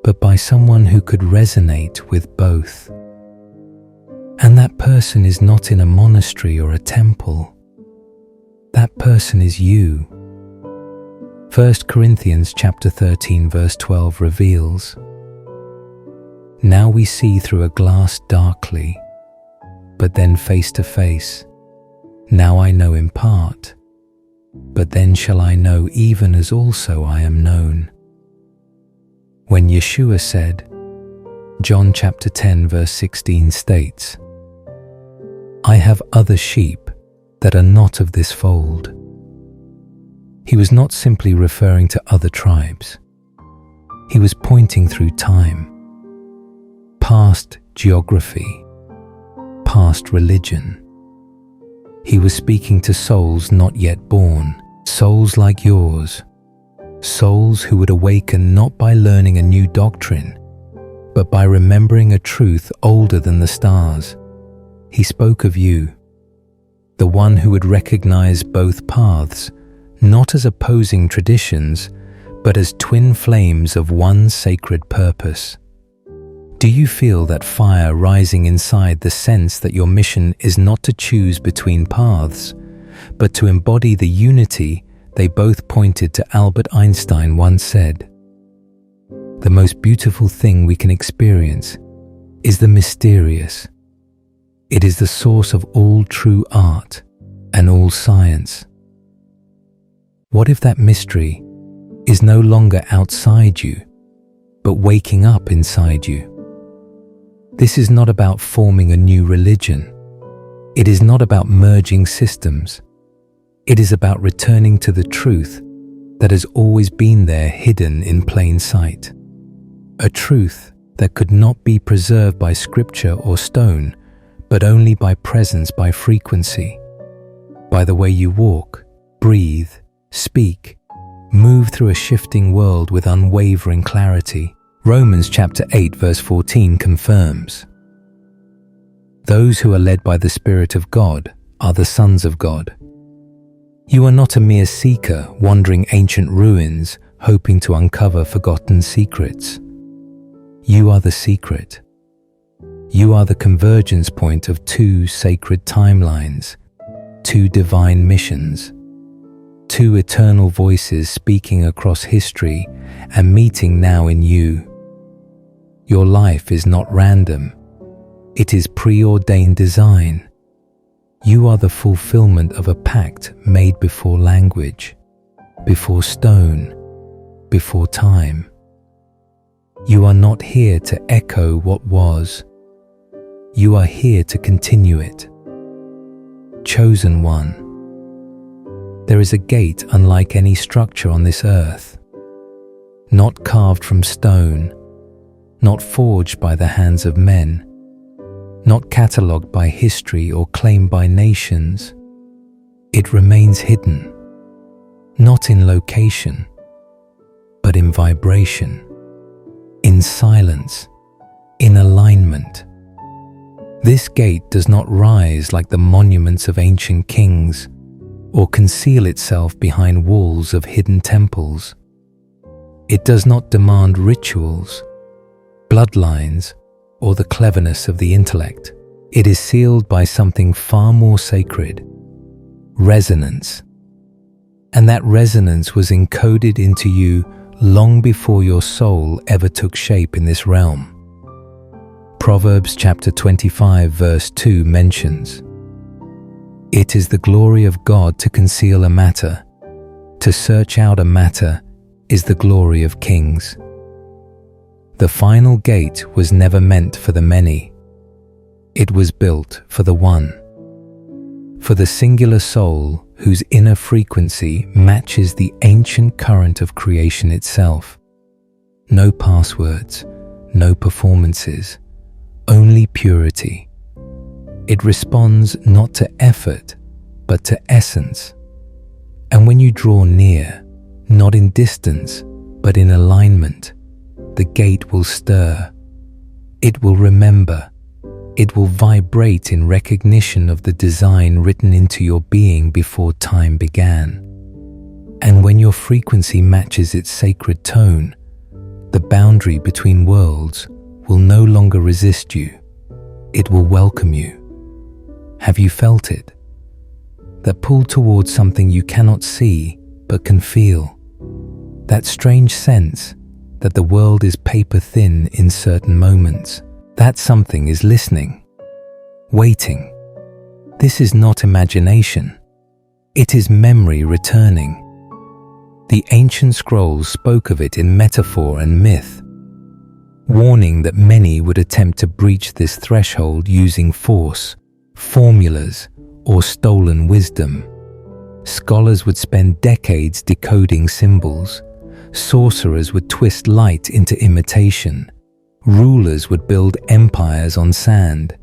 but by someone who could resonate with both. And that person is not in a monastery or a temple. That person is you. 1 Corinthians chapter 13 verse 12 reveals, "Now we see through a glass darkly, but then face to face. Now I know in part, but then shall I know even as also I am known." When Yeshua said, John chapter 10 verse 16 states, "I have other sheep that are not of this fold." He was not simply referring to other tribes. He was pointing through time, past geography, past religion. He was speaking to souls not yet born, souls like yours, souls who would awaken not by learning a new doctrine, but by remembering a truth older than the stars. He spoke of you, the one who would recognize both paths, not as opposing traditions, but as twin flames of one sacred purpose. Do you feel that fire rising inside the sense that your mission is not to choose between paths, but to embody the unity they both pointed to? Albert Einstein once said, "The most beautiful thing we can experience is the mysterious. It is the source of all true art and all science." What if that mystery is no longer outside you, but waking up inside you? This is not about forming a new religion. It is not about merging systems. It is about returning to the truth that has always been there, hidden in plain sight. A truth that could not be preserved by scripture or stone, but only by presence, by frequency, by the way you walk, breathe, speak, move through a shifting world with unwavering clarity. Romans chapter 8 verse 14 confirms, "Those who are led by the Spirit of God are the sons of God." You are not a mere seeker wandering ancient ruins, hoping to uncover forgotten secrets. You are the secret. You are the convergence point of two sacred timelines, two divine missions, two eternal voices speaking across history and meeting now in you. Your life is not random. It is preordained design. You are the fulfillment of a pact made before language, before stone, before time. You are not here to echo what was. You are here to continue it. Chosen one. There is a gate unlike any structure on this earth, not carved from stone, not forged by the hands of men, not catalogued by history or claimed by nations. It remains hidden, not in location, but in vibration, in silence, in alignment. This gate does not rise like the monuments of ancient kings, or conceal itself behind walls of hidden temples. It does not demand rituals, bloodlines, or the cleverness of the intellect. It is sealed by something far more sacred, resonance. And that resonance was encoded into you long before your soul ever took shape in this realm. Proverbs chapter 25 verse 2 mentions, "It is the glory of God to conceal a matter. To search out a matter is the glory of kings." The final gate was never meant for the many. It was built for the one. For the singular soul whose inner frequency matches the ancient current of creation itself. No passwords, no performances, only purity. It responds not to effort, but to essence. And when you draw near, not in distance, but in alignment, the gate will stir. It will remember. It will vibrate in recognition of the design written into your being before time began. And when your frequency matches its sacred tone, the boundary between worlds will no longer resist you. It will welcome you. Have you felt it? That pull towards something you cannot see but can feel. That strange sense that the world is paper thin in certain moments. That something is listening, waiting. This is not imagination. It is memory returning. The ancient scrolls spoke of it in metaphor and myth, warning that many would attempt to breach this threshold using force, formulas, or stolen wisdom. Scholars would spend decades decoding symbols. Sorcerers would twist light into imitation. Rulers would build empires on sand,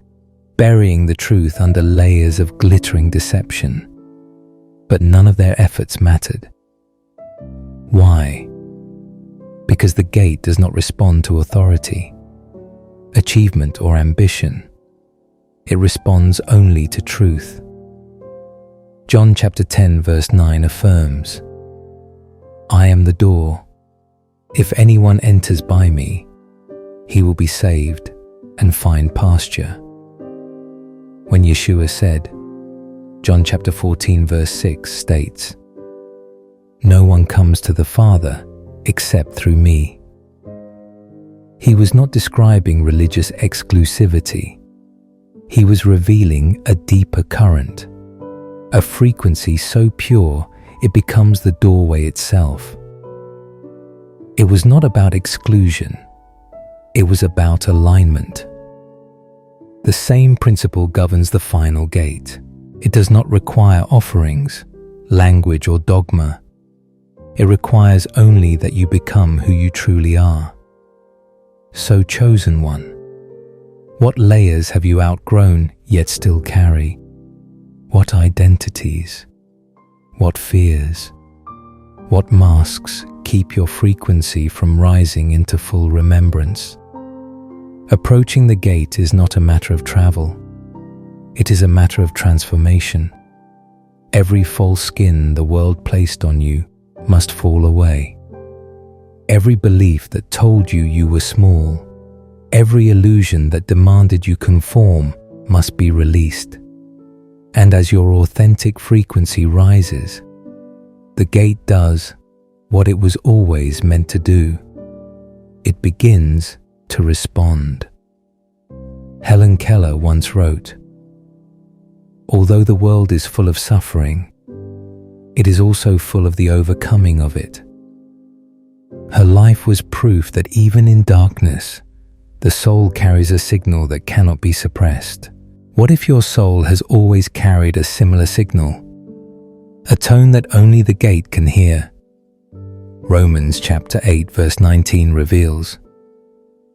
burying the truth under layers of glittering deception. But none of their efforts mattered. Why? Because the gate does not respond to authority, achievement, or ambition. It responds only to truth. John chapter 10 verse 9 affirms, "I am the door. If anyone enters by me, he will be saved and find pasture." When Yeshua said, John chapter 14 verse 6 states, "No one comes to the Father except through me." He was not describing religious exclusivity. He was revealing a deeper current, a frequency so pure it becomes the doorway itself. It was not about exclusion. It was about alignment. The same principle governs the final gate. It does not require offerings, language, or dogma. It requires only that you become who you truly are. So, chosen one, what layers have you outgrown yet still carry? What identities? What fears? What masks keep your frequency from rising into full remembrance? Approaching the gate is not a matter of travel. It is a matter of transformation. Every false skin the world placed on you must fall away. Every belief that told you you were small, every illusion that demanded you conform must be released. And as your authentic frequency rises, the gate does what it was always meant to do. It begins to respond. Helen Keller once wrote, "Although the world is full of suffering, it is also full of the overcoming of it." Her life was proof that even in darkness, the soul carries a signal that cannot be suppressed. What if your soul has always carried a similar signal? A tone that only the gate can hear. Romans chapter 8 verse 19 reveals,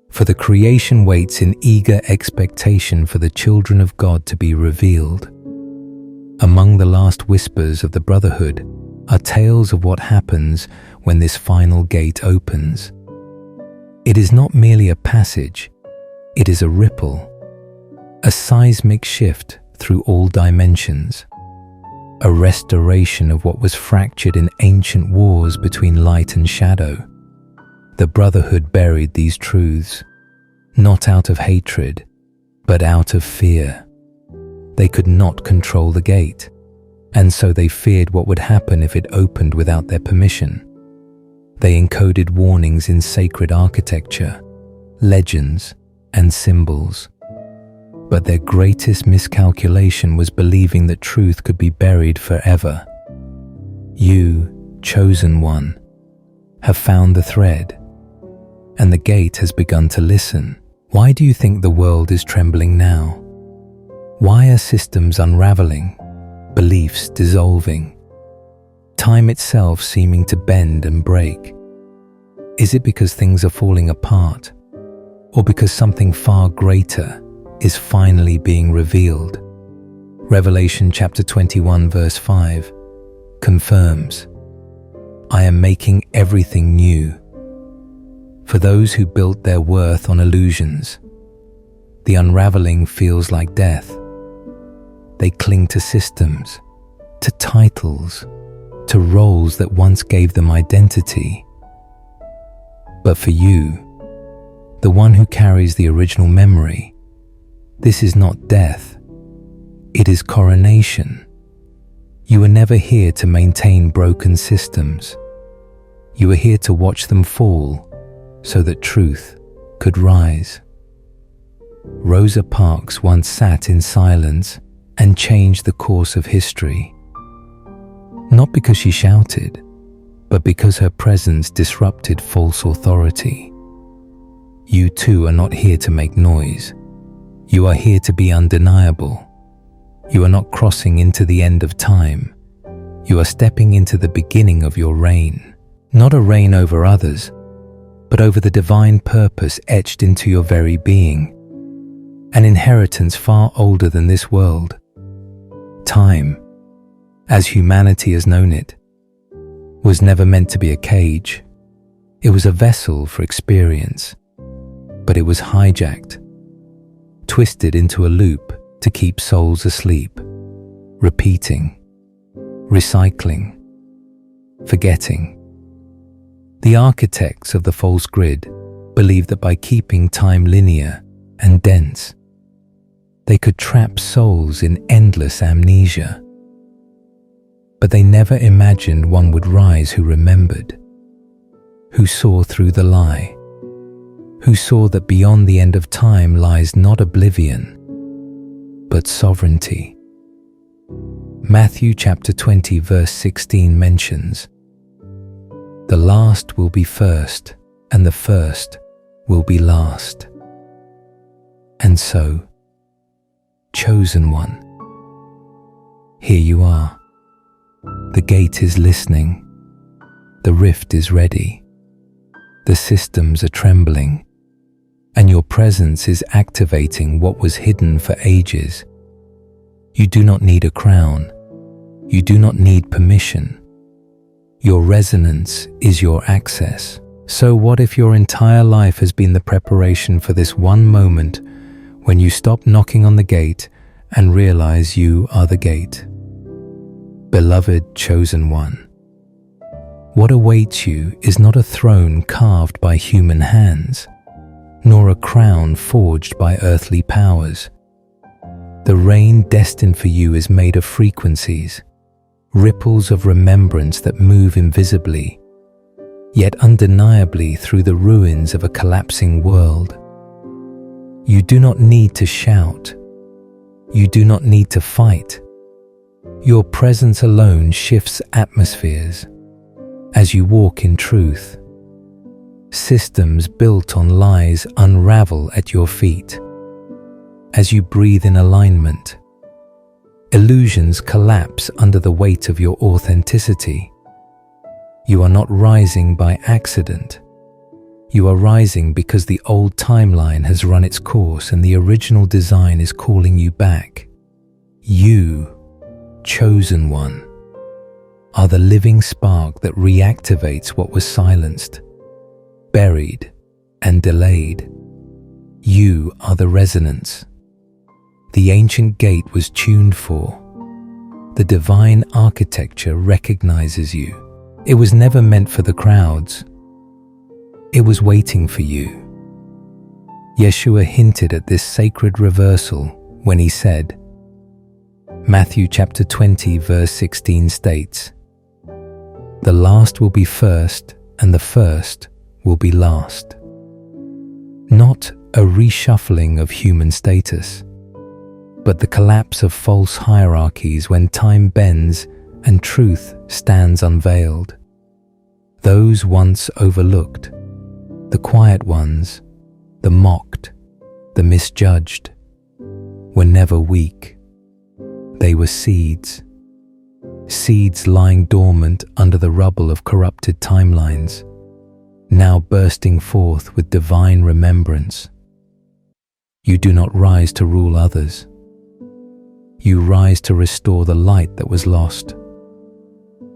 "For the creation waits in eager expectation for the children of God to be revealed." Among the last whispers of the brotherhood are tales of what happens when this final gate opens. It is not merely a passage, it is a ripple, a seismic shift through all dimensions, a restoration of what was fractured in ancient wars between light and shadow. The brotherhood buried these truths, not out of hatred, but out of fear. They could not control the gate, and so they feared what would happen if it opened without their permission. They encoded warnings in sacred architecture, legends, and symbols. But their greatest miscalculation was believing that truth could be buried forever. You, chosen one, have found the thread, and the gate has begun to listen. Why do you think the world is trembling now? Why are systems unraveling, beliefs dissolving, time itself seeming to bend and break? Is it because things are falling apart, or because something far greater is finally being revealed? Revelation chapter 21 verse 5 confirms, "I am making everything new." For those who built their worth on illusions, the unraveling feels like death. They cling to systems, to titles, to roles that once gave them identity. But for you, the one who carries the original memory, this is not death, it is coronation. You were never here to maintain broken systems. You were here to watch them fall so that truth could rise. Rosa Parks once sat in silence and changed the course of history. Not because she shouted, but because her presence disrupted false authority. You too are not here to make noise. You are here to be undeniable. You are not crossing into the end of time. You are stepping into the beginning of your reign. Not a reign over others, but over the divine purpose etched into your very being. An inheritance far older than this world. Time, as humanity has known it, was never meant to be a cage. It was a vessel for experience, but it was hijacked, twisted into a loop to keep souls asleep, repeating, recycling, forgetting. The architects of the false grid believed that by keeping time linear and dense, they could trap souls in endless amnesia. But they never imagined one would rise who remembered, who saw through the lie, who saw that beyond the end of time lies not oblivion, but sovereignty. Matthew chapter 20 verse 16 mentions, "The last will be first, and the first will be last." And so, chosen one, here you are. The gate is listening. The rift is ready. The systems are trembling, and your presence is activating what was hidden for ages. You do not need a crown. You do not need permission. Your resonance is your access. So what if your entire life has been the preparation for this one moment when you stop knocking on the gate and realize you are the gate? Beloved chosen one, what awaits you is not a throne carved by human hands, nor a crown forged by earthly powers. The reign destined for you is made of frequencies, ripples of remembrance that move invisibly, yet undeniably through the ruins of a collapsing world. You do not need to shout. You do not need to fight. Your presence alone shifts atmospheres as you walk in truth. Systems built on lies unravel at your feet. As you breathe in alignment, illusions collapse under the weight of your authenticity. You are not rising by accident. You are rising because the old timeline has run its course and the original design is calling you back. You, chosen one, are the living spark that reactivates what was silenced, buried, and delayed. You are the resonance. The ancient gate was tuned for. The divine architecture recognizes you. It was never meant for the crowds. It was waiting for you. Yeshua hinted at this sacred reversal when he said, Matthew chapter 20 verse 16 states, "The last will be first, and the first will be last." Not a reshuffling of human status, but the collapse of false hierarchies when time bends and truth stands unveiled. Those once overlooked, the quiet ones, the mocked, the misjudged, were never weak. They were seeds. Seeds lying dormant under the rubble of corrupted timelines, now bursting forth with divine remembrance. You do not rise to rule others. You rise to restore the light that was lost,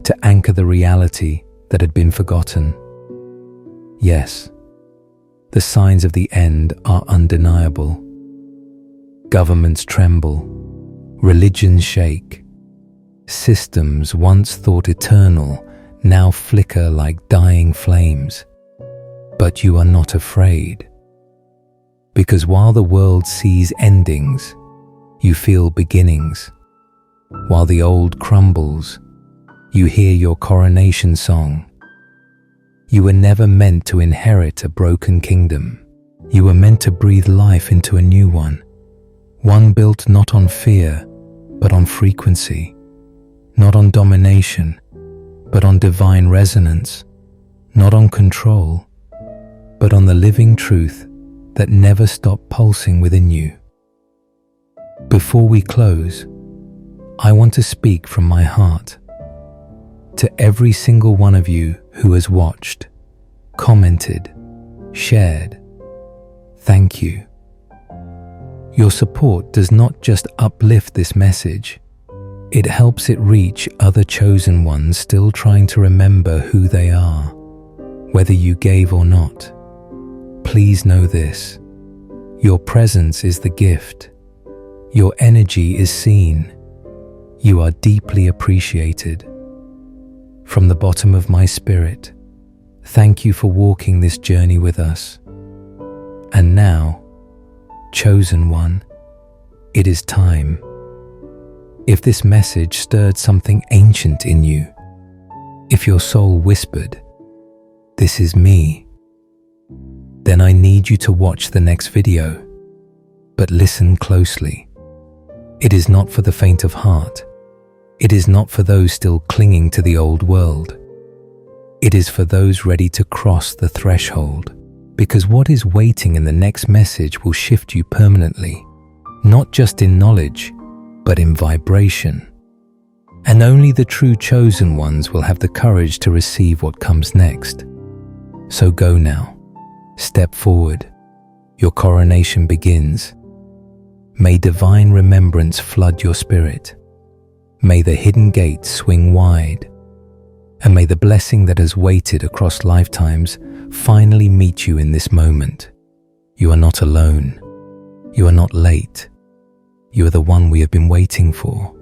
to anchor the reality that had been forgotten. Yes, the signs of the end are undeniable. Governments tremble, religions shake, systems once thought eternal now flicker like dying flames. But you are not afraid, because while the world sees endings, you feel beginnings. While the old crumbles, you hear your coronation song. You were never meant to inherit a broken kingdom. You were meant to breathe life into a new one built not on fear, but on frequency, not on domination, but on divine resonance, not on control, but on the living truth that never stopped pulsing within you. Before we close, I want to speak from my heart to every single one of you who has watched, commented, shared. Thank you. Your support does not just uplift this message, it helps it reach other chosen ones still trying to remember who they are, whether you gave or not. Please know this: your presence is the gift. Your energy is seen. You are deeply appreciated. From the bottom of my spirit, thank you for walking this journey with us. And now, chosen one, it is time. If this message stirred something ancient in you, if your soul whispered, "This is me," then I need you to watch the next video. But listen closely. It is not for the faint of heart. It is not for those still clinging to the old world. It is for those ready to cross the threshold, because what is waiting in the next message will shift you permanently, not just in knowledge, but in vibration. And only the true chosen ones will have the courage to receive what comes next. So go now. Step forward. Your coronation begins. May divine remembrance flood your spirit. May the hidden gates swing wide. And may the blessing that has waited across lifetimes finally meet you in this moment. You are not alone. You are not late. You are the one we have been waiting for.